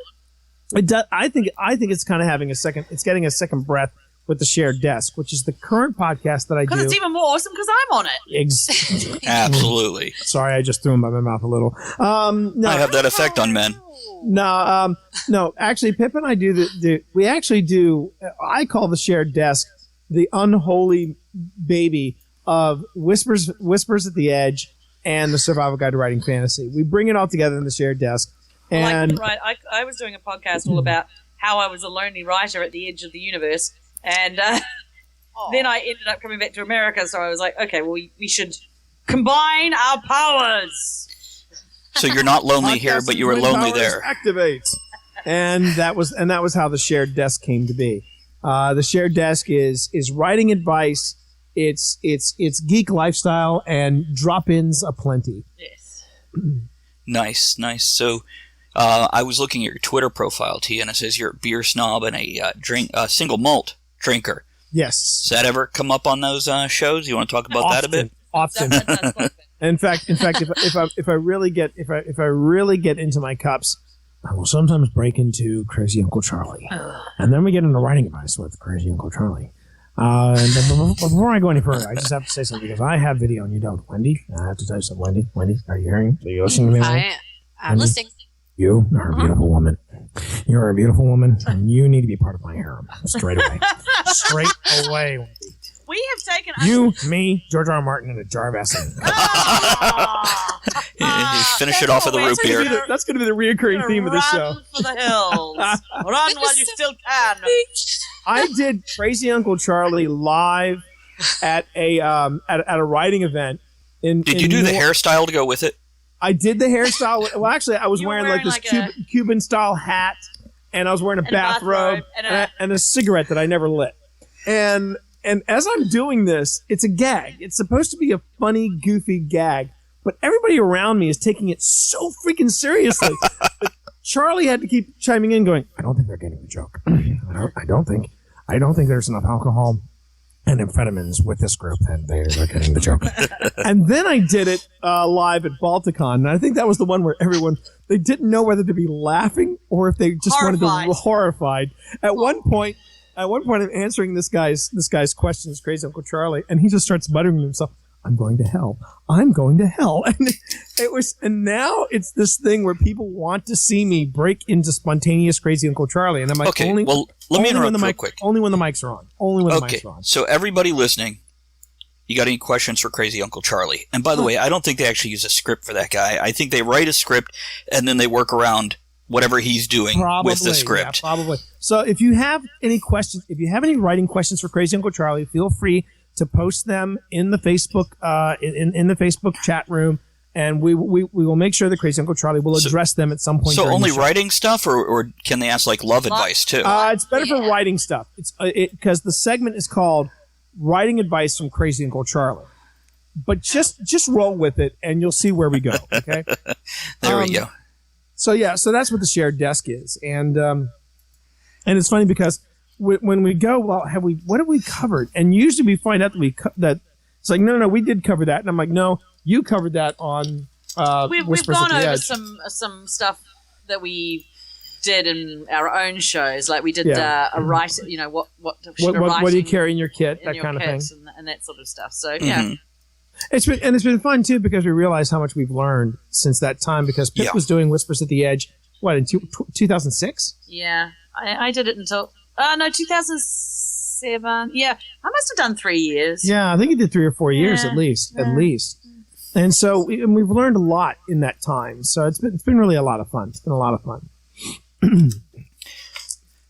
It does. I think it's kind of having it's getting a second breath with the Shared Desk, which is the current podcast that I do. Because it's even more awesome because I'm on it. Absolutely. Sorry, I just threw him by my mouth a little. No, I have that effect on men. No. Actually, Pip and I we actually do. I call the Shared Desk the unholy baby of Whispers at the Edge and the Survival Guide to Writing Fantasy. We bring it all together in the Shared Desk. And I was doing a podcast all about how I was a lonely writer at the edge of the universe, and then I ended up coming back to America. So I was like, okay, well, we should combine our powers. So you're not lonely here, but you were lonely there. Activates, and that was how the Shared Desk came to be. The Shared Desk is writing advice. It's geek lifestyle and drop-ins aplenty. Yes. Nice. So I was looking at your Twitter profile, T, and it says you're a beer snob and a single malt drinker. Yes. Does that ever come up on those shows? You want to talk about that a bit? Often. In fact, if I really get into my cups, I will sometimes break into Crazy Uncle Charlie, and then we get into writing advice with Crazy Uncle Charlie. And then before I go any further, I just have to say something because I have video and you don't. Wendy, I have to tell you something. Wendy, are you hearing? Are you listening to me? I'm listening. You are a beautiful woman. You're a beautiful woman, and you need to be part of my harem straight away. Straight away, Wendy. We have taken you, me, George R. R. Martin, and a jar of acid. Finish it off with a root beer. That's going to be the reoccurring theme of the show. Run for the hills. Run while you still can. I did Crazy Uncle Charlie live at a writing event. Did you do the hairstyle to go with it? I did the hairstyle. Well, actually, I was wearing like this Cuban style hat, and I was wearing a bathrobe and a cigarette that I never lit. And as I'm doing this, it's a gag. It's supposed to be a funny, goofy gag, but everybody around me is taking it so freaking seriously. Charlie had to keep chiming in, going, "I don't think they're getting the joke. I don't think there's enough alcohol and amphetamines with this group, and they're getting the joke." And then I did it live at Balticon, and I think that was the one where they didn't know whether to be laughing or if they just wanted to be horrified. At one point, I'm answering this guy's questions, Crazy Uncle Charlie, and he just starts muttering to himself, "I'm going to hell. I'm going to hell." And now it's this thing where people want to see me break into spontaneous Crazy Uncle Charlie, and I'm like, okay, let me interrupt real quick. Only when the mics are on. Only when the mics are on. So everybody listening, you got any questions for Crazy Uncle Charlie? And by the way, I don't think they actually use a script for that guy. I think they write a script and then they work around whatever he's doing with the script. Yeah, probably. So if you have any questions, if you have any writing questions for Crazy Uncle Charlie, feel free to post them in the Facebook in the Facebook chat room, and we will make sure that Crazy Uncle Charlie will address them at some point. So only writing stuff, or can they ask like love advice too? It's better for writing stuff. It's because the segment is called "Writing Advice from Crazy Uncle Charlie." But just roll with it, and you'll see where we go. Okay. There we go. So that's what the Shared Desk is, and it's funny because when we go, well, what have we covered? And usually we find out that it's like, no, we did cover that, and I'm like, no, you covered that on We've Whispers gone at the over Edge. some stuff that we did in our own shows. Like we did Yeah. a write. What should a What do you writing carry in your kit? in That your kind of thing. kits and that sort of stuff. So yeah. It's been fun too because we realized how much we've learned since that time because Pip was doing Whispers at the Edge, in 2006? Yeah, I did it until 2007. Yeah, I must have done 3 years. Yeah, I think he did 3 or 4 years Yeah. at least. And so we've learned a lot in that time. So it's been really a lot of fun. It's been a lot of fun.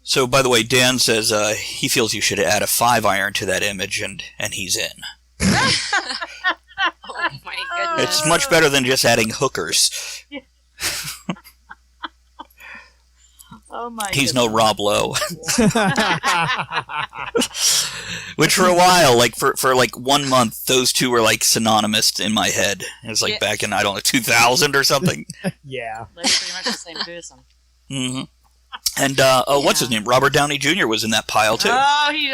So, by the way, Dan says he feels you should add a 5-iron to that image, and he's in. Oh my goodness. It's much better than just adding hookers. Oh my! He's no Rob Lowe. Which for a while, like for like 1 month, those two were like synonymous in my head. It was like back in 2000 or something. Yeah, they're pretty much the same person. Mm-hmm. And what's his name? Robert Downey Jr. was in that pile too. Oh, he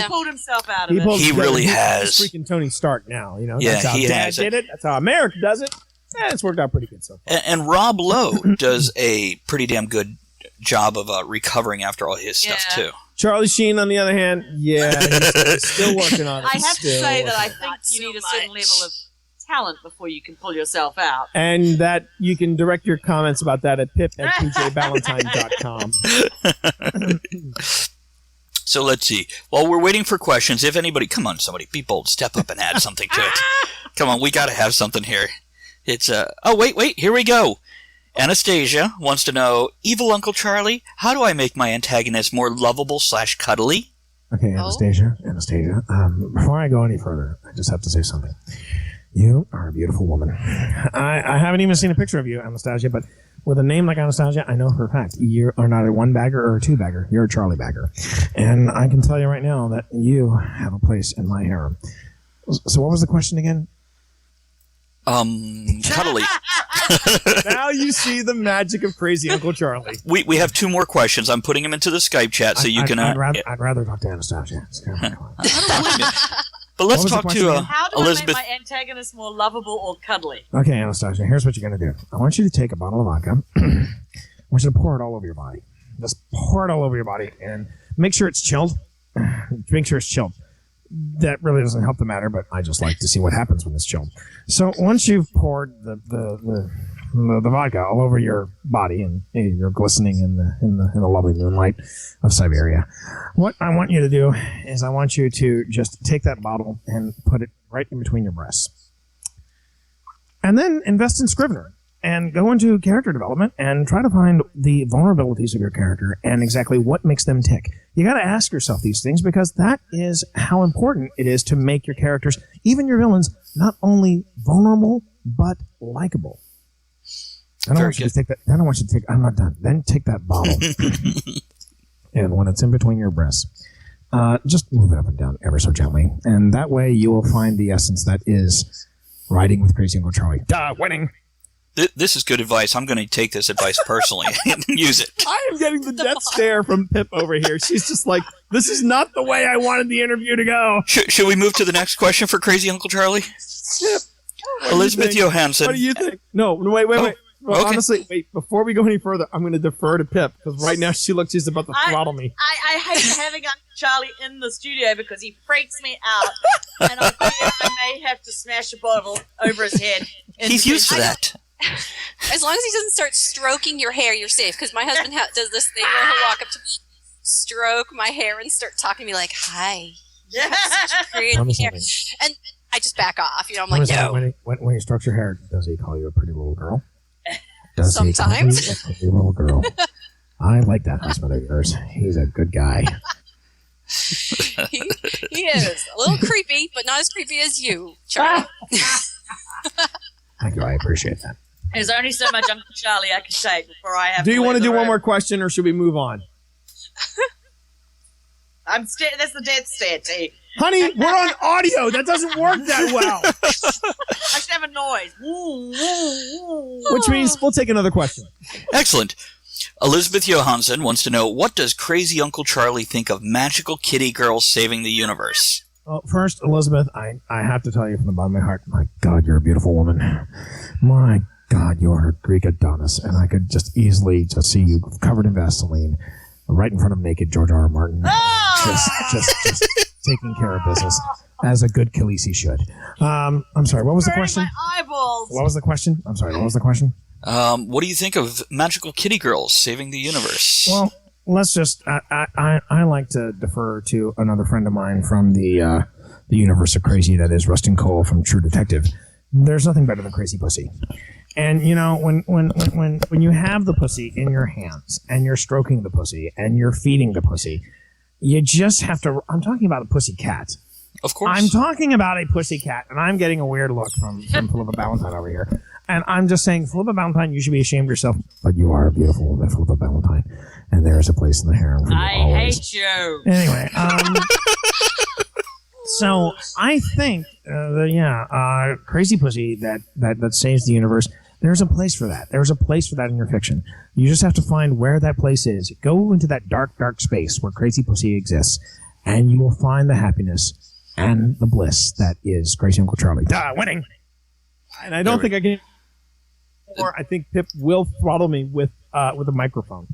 pulled himself out of it. He really has. He's freaking Tony Stark now. Yeah, that's how he Dad has did it. That's how America does it. It's worked out pretty good so far. And Rob Lowe does a pretty damn good job of recovering after all his stuff too. Charlie Sheen, on the other hand, he's still working on it. I have to say that I think Not you so need a certain much. level of talent before you can pull yourself out. And that you can direct your comments about that at pip@pjballentine.com. So let's see. While we're waiting for questions, if anybody, come on, somebody, be bold, step up and add something to it. Come on, we got to have something here. It's oh wait, here we go. Anastasia wants to know, Evil Uncle Charlie, how do I make my antagonist more lovable / cuddly? Okay, Anastasia. Before I go any further, I just have to say something. You are a beautiful woman. I haven't even seen a picture of you, Anastasia, but with a name like Anastasia, I know for a fact you are not a 1-bagger or a 2-bagger. You're a Charlie bagger. And I can tell you right now that you have a place in my harem. So what was the question again? Cuddly. Now you see the magic of crazy Uncle Charlie. We have 2 more questions. I'm putting them into the Skype chat so you can... I'd rather talk to Anastasia. It's kind of But let's What was the talk question to again? How do Elizabeth. I make my antagonist more lovable or cuddly? Okay, Anastasia, here's what you're going to do. I want you to take a bottle of vodka. I want you to pour it all over your body. Just pour it all over your body and make sure it's chilled. Make sure it's chilled. That really doesn't help the matter, but I just like to see what happens when it's chilled. So once you've poured the vodka all over your body and you're glistening in the lovely moonlight of Siberia, what I want you to do is I want you to just take that bottle and put it right in between your breasts. And then invest in Scrivener and go into character development and try to find the vulnerabilities of your character and exactly what makes them tick. You got to ask yourself these things because that is how important it is to make your characters, even your villains, not only vulnerable but likable. I don't want you to take that. Then I want you to take. I'm not done. Then take that bottle, and when it's in between your breasts, just move it up and down ever so gently, and that way you will find the essence that is riding with Crazy Uncle Charlie. Winning. This is good advice. I'm going to take this advice personally and use it. I am getting the death stare from Pip over here. She's just like, this is not the way I wanted the interview to go. Should we move to the next question for Crazy Uncle Charlie? Pip, Elizabeth Johansson. what do you think? No, wait. Well, okay. Honestly, wait. Before we go any further, I'm going to defer to Pip because right now she's about to throttle me. I hate having Uncle Charlie in the studio because he freaks me out, and I fear I may have to smash a bottle over his head. He's used to that. As long as he doesn't start stroking your hair, you're safe. Because my husband does this thing where he'll walk up to me, stroke my hair, and start talking to me like, "Hi, you have such pretty hair," and I just back off. I'm like, "No." When he strokes your hair, does he call you a pretty little girl? Does he call Sometimes. you a pretty little girl? I like that husband of yours. He's a good guy. he is a little creepy, but not as creepy as you, Charlie. Thank you. I appreciate that. There's only so much Uncle Charlie I can take before I have. Do you want to do one more question, or should we move on? That's the dead stare, T. Honey, we're on audio. That doesn't work that well. I should have a noise. Which means we'll take another question. Excellent. Elizabeth Johansson wants to know, what does Crazy Uncle Charlie think of magical kitty girls saving the universe? Well, first, Elizabeth, I have to tell you from the bottom of my heart, my God, you're a beautiful woman. My God, you are a Greek Adonis, and I could just easily just see you covered in Vaseline right in front of naked George R. R. Martin. Just taking care of business as a good Khaleesi should. I'm sorry, what was the question? My eyeballs. What was the question? I'm sorry, what was the question? What do you think of magical kitty girls saving the universe? Well, let's just, I like to defer to another friend of mine from the universe of crazy, that is Rustin Cole from True Detective. There's nothing better than crazy pussy. And, you know, when you have the pussy in your hands and you're stroking the pussy and you're feeding the pussy, you just have to, I'm talking about a pussy cat. Of course. I'm talking about a pussy cat, and I'm getting a weird look from Philippa Ballentine over here. And I'm just saying, Philippa Ballentine, you should be ashamed of yourself. But you are a beautiful woman, Philippa Ballentine. And there is a place in the harem for you always. Hate you. Anyway, so I think crazy pussy that saves the universe. There's a place for that. There's a place for that in your fiction. You just have to find where that place is. Go into that dark, dark space where crazy pussy exists, and you will find the happiness and the bliss that is Crazy Uncle Charlie. Winning. And I don't think I can. Or I think Pip will throttle me with a microphone.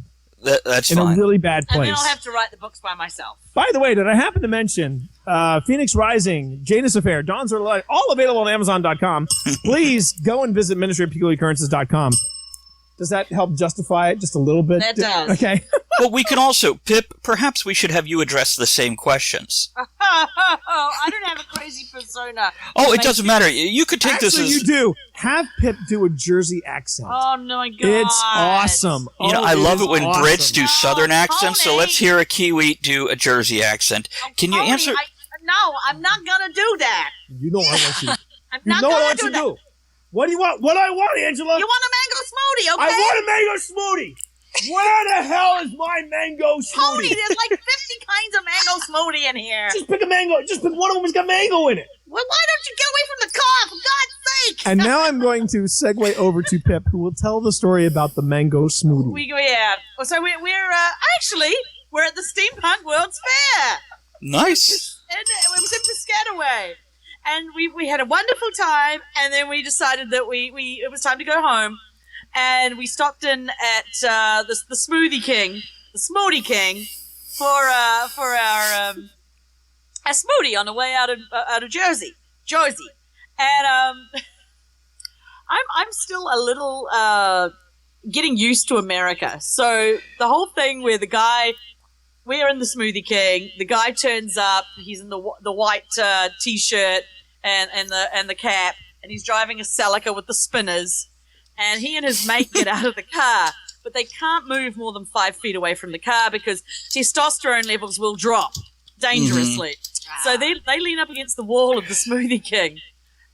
That's in fine. a really bad place. And then I'll have to write the books by myself. By the way, did I happen to mention Phoenix Rising, Janus Affair, Dawn's Early Light, all available on Amazon.com. Please go and visit ministryofpeculiaroccurrences.com. Does that help justify it just a little bit? That does. Okay. Well, we can also, Pip, perhaps we should have you address the same questions. I don't have a crazy persona. Oh, it doesn't matter. You could take this Actually, as... you do. Have Pip do a Jersey accent. Oh, no, my God. It's awesome. You know, I love it when awesome. Brits do Southern accents, so Tony. let's hear a Kiwi do a Jersey accent. Can you Tony, answer... No, I'm not going to do that. You know what I want you. I'm You not know what I going want to you do to that. do. What do you want? What do I want, Angela? You want a mango smoothie, okay? I want a mango smoothie. Where the hell is my mango smoothie? Tony, there's like 50 kinds of mango smoothie in here. Just pick a mango. Just pick one of them that's got mango in it. Well, why don't you get away from the car, for God's sake? And now I'm going to segue over to Pip, who will tell the story about the mango smoothie. So we're at the Steampunk World's Fair. Nice. And it was in Piscataway. And we had a wonderful time, and then we decided that it was time to go home. And we stopped in at the Smoothie King for our a smoothie on the way out of Jersey. And I'm still a little getting used to America. So the whole thing where we're in the Smoothie King, the guy turns up, he's in the white t-shirt and the cap, and he's driving a Celica with the spinners, and he and his mate get out of the car, but they can't move more than 5 feet away from the car because testosterone levels will drop dangerously. Mm-hmm. So they lean up against the wall of the Smoothie King,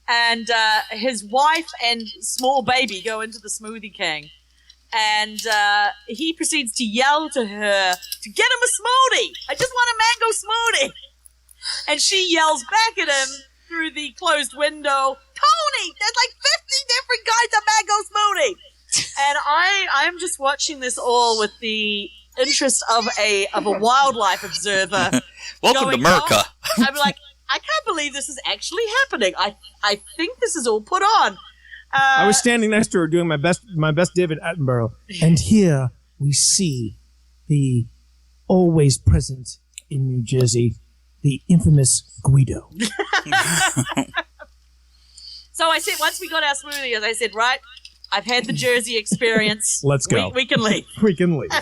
and his wife and small baby go into the Smoothie King, and he proceeds to yell to her to get him a smoothie. I just want a mango smoothie. And she yells back at him through the closed window, Tony, there's like 50 different kinds of mango smoothie. And I'm just watching this all with the interest of a wildlife observer. Welcome to America. I'm like, I can't believe this is actually happening. I think this is all put on. I was standing next to her doing my best David Attenborough, and here we see the always present in New Jersey, the infamous Guido. So I said, once we got our smoothie, as I said, right, I've had the Jersey experience. Let's go. We can leave. We can leave.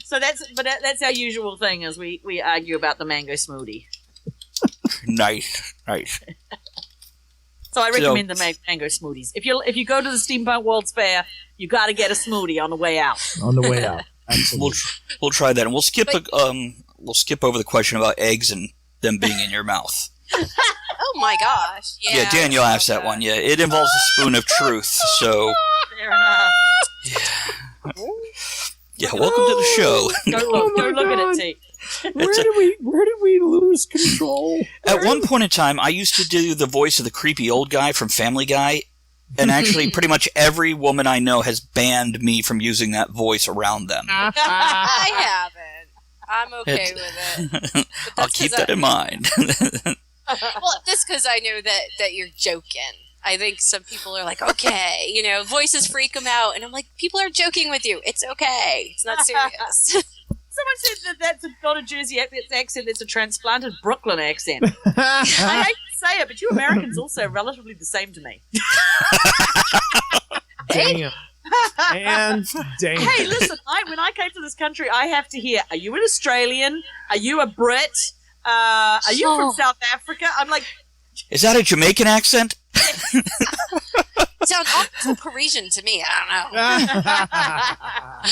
So that's our usual thing, is we argue about the mango smoothie. Nice. So I recommend the mango smoothies. If you go to the Steampunk World's Fair, you got to get a smoothie on the way out. On the way out, absolutely. We'll try that, and we'll skip over the question about eggs and them being in your mouth. Oh my gosh! Yeah, Daniel asked that one. Yeah, it involves a spoon of truth. So. Fair enough. Yeah, welcome to the show. Go look at it, T. Where did we lose control? At one point in time, I used to do the voice of the creepy old guy from Family Guy, and actually pretty much every woman I know has banned me from using that voice around them. I haven't. I'm okay with it. But I'll that's keep 'cause that in mind. Well, that's because I know that you're joking. I think some people are like, okay, voices freak them out. And I'm like, people are joking with you. It's okay. It's not serious. Someone said that's not a Jersey accent, it's a transplanted Brooklyn accent. I hate to say it, but you Americans also are relatively the same to me. Damn. And damn. Hey, listen, when I came to this country, I have to hear, are you an Australian? Are you a Brit? Are you from South Africa? I'm like... Is that a Jamaican accent? Sounds awful Parisian to me. I don't know.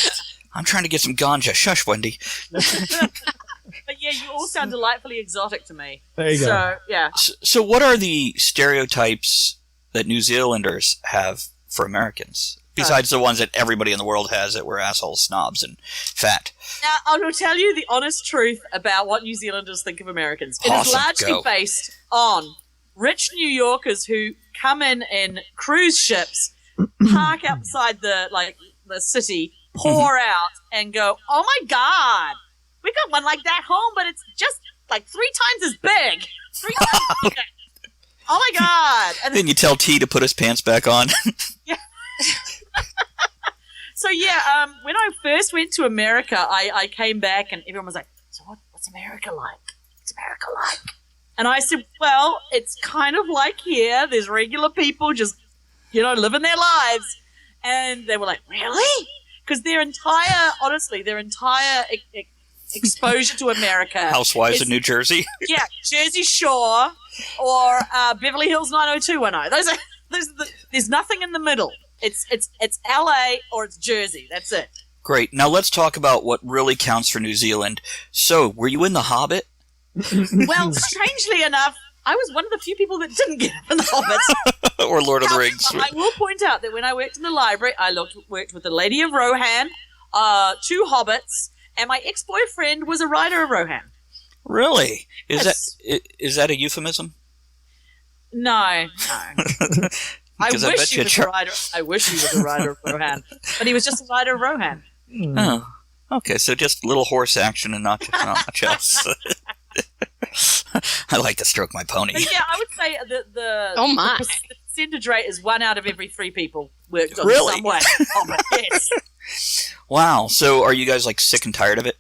I'm trying to get some ganja. Shush, Wendy. But yeah, you all sound delightfully exotic to me. There you go. So, yeah. So what are the stereotypes that New Zealanders have for Americans? Besides the ones that everybody in the world has, that we're assholes, snobs, and fat. Now, I will tell you the honest truth about what New Zealanders think of Americans. It is Awesome. largely Go. based on rich New Yorkers who come in cruise ships, park outside the city, pour out, and go, "Oh my God, we got one like that home, but it's just like 3 times as big, 3 times bigger. Oh my God!" And Then you tell T to put his pants back on. So yeah, when I first went to America, I came back and everyone was like, "So what's America like? What's America like?" And I said, "Well, it's kind of like here. There's regular people just, living their lives." And they were like, "Really?" Because their entire exposure to America, Housewives in New Jersey. yeah, Jersey Shore or Beverly Hills 90210. There's nothing in the middle. It's LA or it's Jersey. That's it. Great. Now let's talk about what really counts for New Zealand. So, were you in The Hobbit? Well, strangely enough, I was one of the few people that didn't get up in the Hobbits. Or Lord of the Rings? I will point out that when I worked in the library, I worked with the Lady of Rohan, 2 Hobbits, and my ex-boyfriend was a writer of Rohan. Really? Yes. Is that a euphemism? No. I 'Cause I wish bet he you was a writer. I wish he was a writer of Rohan, but he was just a writer of Rohan. Oh. Okay, so just little horse action and not much else. I like to stroke my pony. But yeah, I would say the Oh my. the percentage rate is 1 out of every 3 people worked on Really? some way. Hobbit, yes. Wow. So are you guys sick and tired of it?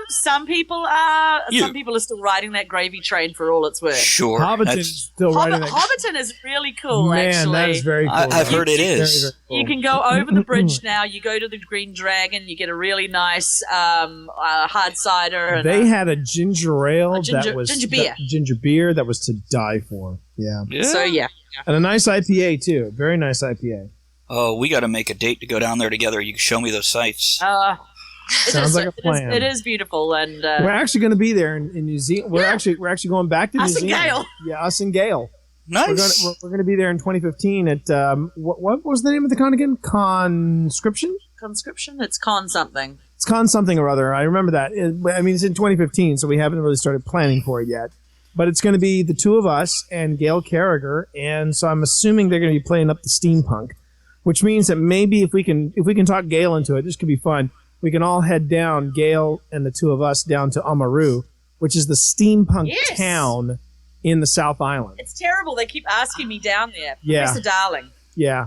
Some people are. You. Some people are still riding that gravy train for all it's worth. Sure. Hobbiton's still riding that. Hobbiton is really cool, Man, actually. that is very cool. I've heard it Very, is. very cool. You can go over the bridge now. You go to the Green Dragon. You get a really nice hard cider. And They had a ginger ale ginger- that was ginger beer. ginger beer that was to die for. Yeah, Yeah. So yeah. and a nice IPA too. Very nice IPA. Oh, we got to make a date to go down there together. You can show me those sites. It Sounds is- like a it is- plan. It is beautiful, and We're actually going to be there in New Zealand. We're actually going back to New Us and Zealand. Gail. Yeah, us and Gail. Nice. We're going to be there in 2015 at what was the name of the con again? Conscription. conscription. It's con something. It's con something or other. I remember that. It's in 2015, so we haven't really started planning for it yet. But it's going to be the 2 of us and Gail Carriger, and so I'm assuming they're going to be playing up the steampunk, which means that maybe if we can talk Gail into it, this could be fun. We can all head down, Gail and the 2 of us, down to Oamaru, which is the steampunk Yes. town in the South Island. It's terrible. They keep asking me down there. Yeah. Professor Darling. Yeah.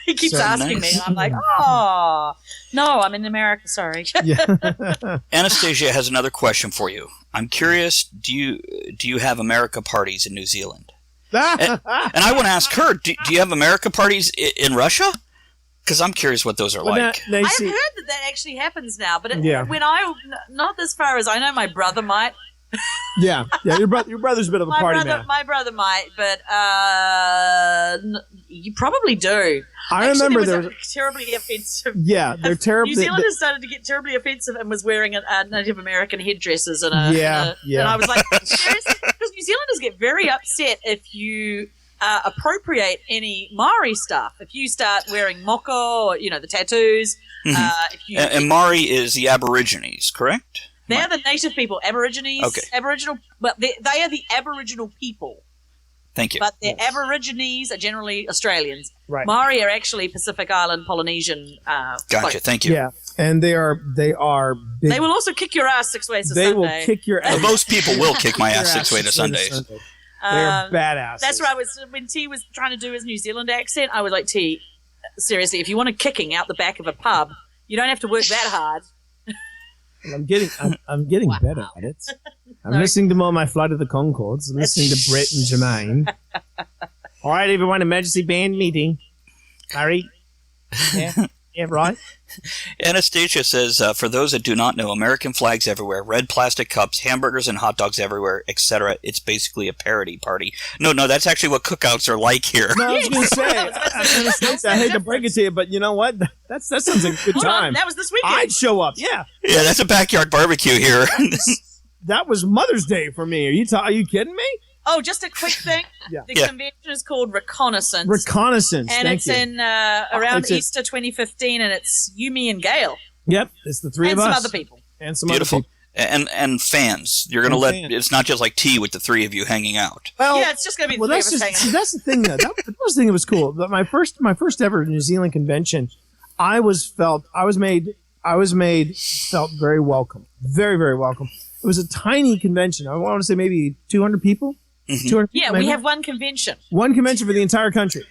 He keeps So asking nice. me. And I'm like, oh, no, I'm in America. Sorry. Yeah. Anastasia has another question for you. I'm curious, do you have America parties in New Zealand? And I want to ask her, do you have America parties in Russia? Because I'm curious what those are Well, like. they I have see- heard that actually happens now, but Yeah. not as far as I know, my brother might. yeah. Your brother's a bit of a party man. My brother might, but you probably do. I Actually, remember there there was was a terribly offensive. yeah, they're terrible. New Zealanders started to get terribly offensive and was wearing Native American headdresses and a Yeah. And I was like, seriously, because New Zealanders get very upset if you appropriate any Maori stuff. If you start wearing moko, or, the tattoos. Mhm. If you, And Maori is the Aborigines, correct? they're the native people, Aborigines. Okay. Aboriginal. Well, they are the Aboriginal people, Thank you. but the Aborigines are generally Australians. right. Maori are actually Pacific Island Polynesian. Gotcha, folk. thank you. Yeah. And they are big. They will also kick your ass 6 ways to They Sunday. will kick your ass. Most people will kick my ass Your 6 ways to Sundays. They're badasses. That's where I was when T was trying to do his New Zealand accent. I was like, T, seriously, if you want a kicking out the back of a pub, you don't have to work that hard. And I'm getting better at it. I'm listening to more of my Flight of the Conchords. I'm listening to Brett and Jermaine. All right, everyone, emergency band meeting. Harry. Yeah, right. Anastasia says, for those that do not know, American flags everywhere, red plastic cups, hamburgers and hot dogs everywhere, etc. It's basically a parody party. No, that's actually what cookouts are like here. No, I was going to say, I hate to break it to you, but you know what? That sounds like a good Hold time. on, that was this weekend. I'd show up. Yeah. Yeah, that's a backyard barbecue here. That was Mother's Day for me. Are you kidding me? Oh, just a quick thing. Yeah. The convention is called Reconnaissance. Reconnaissance. And Thank it's you. in around It's a- Easter 2015, and it's you, me, and Gail. Yep, it's the three and of some us. other people. And some Beautiful. other people. And fans. You're going to And let... fans. It's not just like tea with the three of you hanging out. Well, Yeah, it's just going to be the three of us hanging out. that's the thing though. That was the thing that was cool. But my first ever New Zealand convention, I was felt very welcome, very very welcome. It was a tiny convention. I want to say maybe 200 people. 200 Yeah, people, we maybe. have one convention. One convention for the entire country.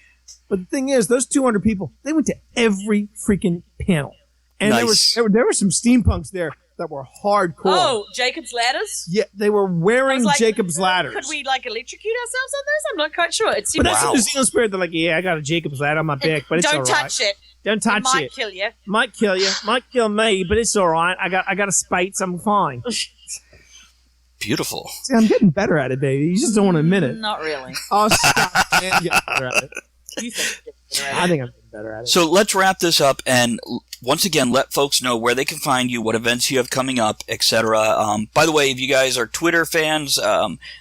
But the thing is, those 200 people, they went to every freaking panel, and Nice. there were some steampunks there that were hardcore. Oh, Jacob's Ladders? Yeah, they were I wearing was like, Jacob's ladders. Could we electrocute ourselves on this? I'm not quite sure. It But seems that's the Wow. New Zealand spirit. They're like, yeah, I got a Jacob's ladder on my back, but it's all don't right. touch it. Don't It touch might it. kill you. Might kill you. Might kill me, but it's all right. I got a spate, so I'm fine. Beautiful. See, I'm getting better at it, baby. You just don't want to admit it. Not really. Oh, stop, man. I'm getting better at it. You think you're I think I'm getting better at it. So let's wrap this up and once again let folks know where they can find you, what events you have coming up, etc. By the way, if you guys are Twitter fans,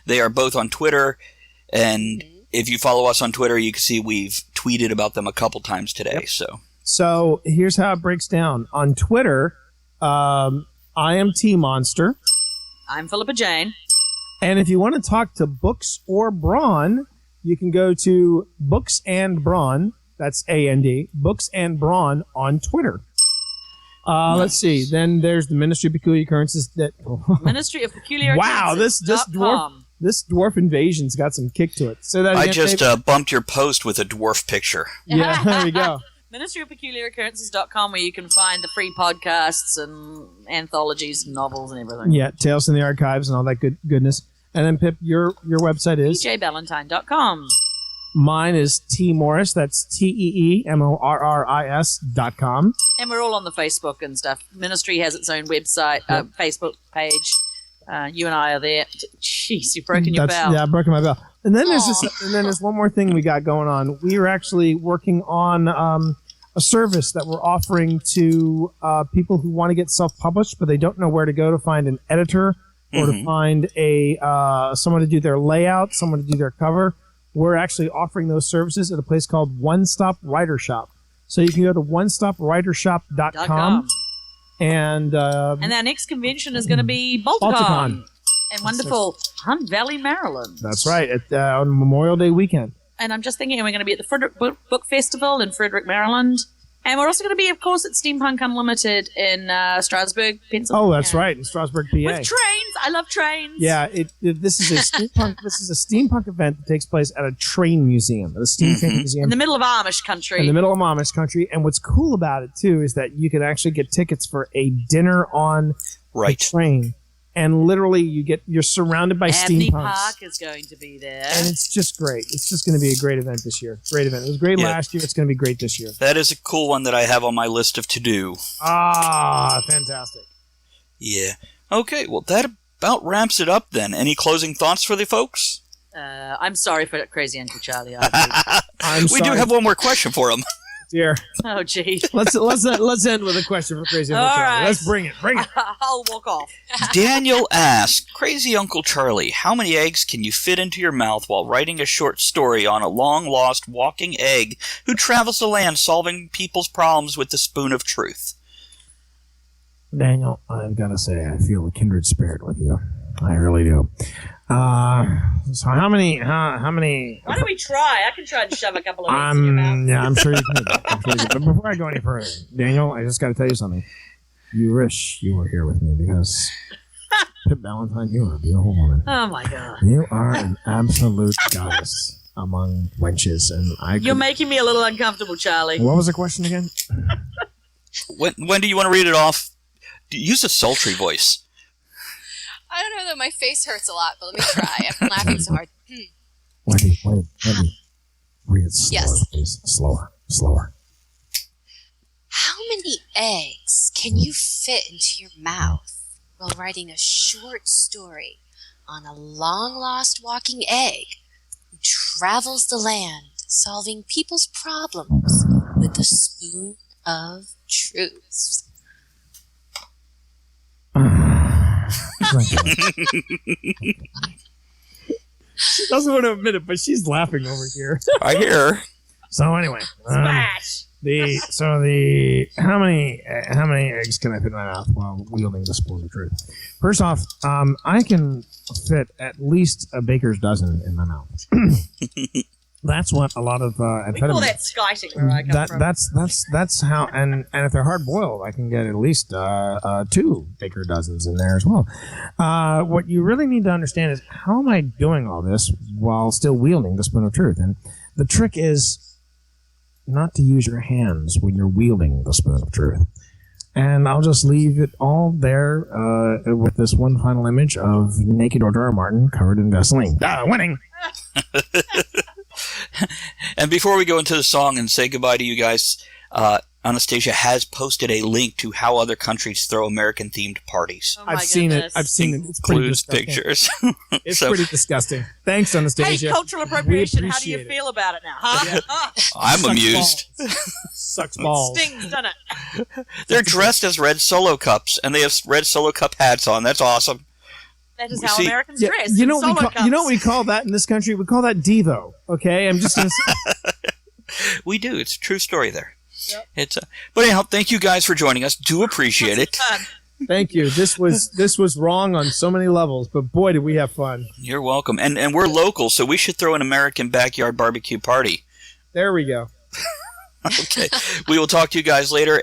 they are both on Twitter, and if you follow us on Twitter, you can see we've tweeted about them a couple times today. Yep. So here's how it breaks down. On Twitter, I am T-Monster. I'm Philippa Jane. And if you want to talk to Books or Brawn, you can go to Books and Brawn. That's A-N-D. Books and Brawn on Twitter. Let's see. Then there's the Ministry of Peculiar Occurrences. Ministry of Peculiar Wow, this Occurrences.com. dwarf invasion's got some kick to it. So that I again, just baby? bumped your post with a dwarf picture. Yeah, there you go. Ministry of Peculiar Occurrences.com, where you can find the free podcasts and anthologies and novels and everything. Yeah, Tales from the Archives and all that goodness. And then Pip, your website is? PJBallentine.com. Mine is T Morris. That's TEEMORRIS.com. And we're all on the Facebook and stuff. Ministry has its own website, Facebook page. You and I are there. Jeez, you've broken your bell. Yeah, I've broken my bell. And then there's one more thing we got going on. We are actually working on a service that we're offering to people who want to get self-published, but they don't know where to go to find an editor or to find someone to do their layout, someone to do their cover. We're actually offering those services at a place called One Stop Writer Shop. So you can go to onestopwritershop.com. And our next convention is going to be Balticon in wonderful Hunt Valley, Maryland. That's right, on Memorial Day weekend. And I'm just thinking we're going to be at the Frederick Book Festival in Frederick, Maryland. And we're also going to be, of course, at Steampunk Unlimited in Strasbourg, Pennsylvania. Oh, that's right, in Strasbourg, PA. With trains. I love trains. Yeah, this is a steampunk. This is a steampunk event that takes place at a train museum, at a steam train museum In the middle of Amish country. in the middle of Amish country. And what's cool about it too is that you can actually get tickets for a dinner on Right. a train, and literally you're surrounded by Anthony steampunks. Park is going to be there. And it's just great. It's just going to be a great event this year. Great event. It was great Yeah. last year. It's going to be great this year. That is a cool one that I have on my list of to-do. Ah, fantastic. Yeah. Okay, well, that about wraps it up then. Any closing thoughts for the folks? I'm sorry for Crazy Uncle Charlie. I'm We sorry, do have one more question for him. dear. Oh, gee. Let's end with a question for Crazy Uncle All Charlie. right. Let's bring it. Bring it. I'll walk off. Daniel asks, Crazy Uncle Charlie, how many eggs can you fit into your mouth while writing a short story on a long-lost walking egg who travels the land solving people's problems with the spoon of truth? Daniel, I've got to say, I feel a kindred spirit with you. I really do. So how many? Why don't we try? I can try and shove a couple of eggs in your mouth. Yeah, I'm sure you can. But before I go any further, Daniel, I just got to tell you something. you wish you were here with me because Pip Ballentine, you are a beautiful woman. Oh my god. You are an absolute goddess among wenches, and You're making me a little uncomfortable, Charlie. What was the question again? When do you want to read it off? Use a sultry voice. I don't know though. My face hurts a lot, but let me try. I'm laughing so hard. Wendy, read it slower, Yes. please. Slower. How many eggs can you fit into your mouth while writing a short story on a long-lost walking egg who travels the land solving people's problems with a spoon of truth? She doesn't want to admit it, but she's laughing over here. I hear. So anyway, Smash! how many eggs can I fit in my mouth while wielding the spoon of truth? First off, I can fit at least a baker's dozen in my mouth. That's what a lot of We call amphetamines. that skiting where I come from. That's how, and if they're hard boiled, I can get at least 2 baker dozens in there as well. What you really need to understand is how am I doing all this while still wielding the spoon of truth? And the trick is not to use your hands when you're wielding the spoon of truth. And I'll just leave it all there with this one final image of naked George Martin covered in Vaseline. Winning! And before we go into the song and say goodbye to you guys, Anastasia has posted a link to how other countries throw American-themed parties. Oh my I've seen goodness. it. I've seen it. It's pretty Includes disgusting. pictures. It's So, pretty disgusting. Thanks, Hey, Anastasia. cultural appropriation. How do you appreciate it. feel about it now? Huh? I'm Sucks amused. balls. Sucks balls. Stings, doesn't it? They're dressed as red Solo cups, and they have red Solo cup hats on. That's awesome. That is We how see- Americans Yeah, dress. you know in what solo you know what we cups. call that in this country? We call that Devo. Okay, I'm just gonna say. We do. It's a true story there. Yep. It's but anyhow, thank you guys for joining us. Do appreciate it. Thank you. This was wrong on so many levels, but boy, did we have fun. You're welcome. And we're local, so we should throw an American backyard barbecue party. There we go. Okay. We will talk to you guys later.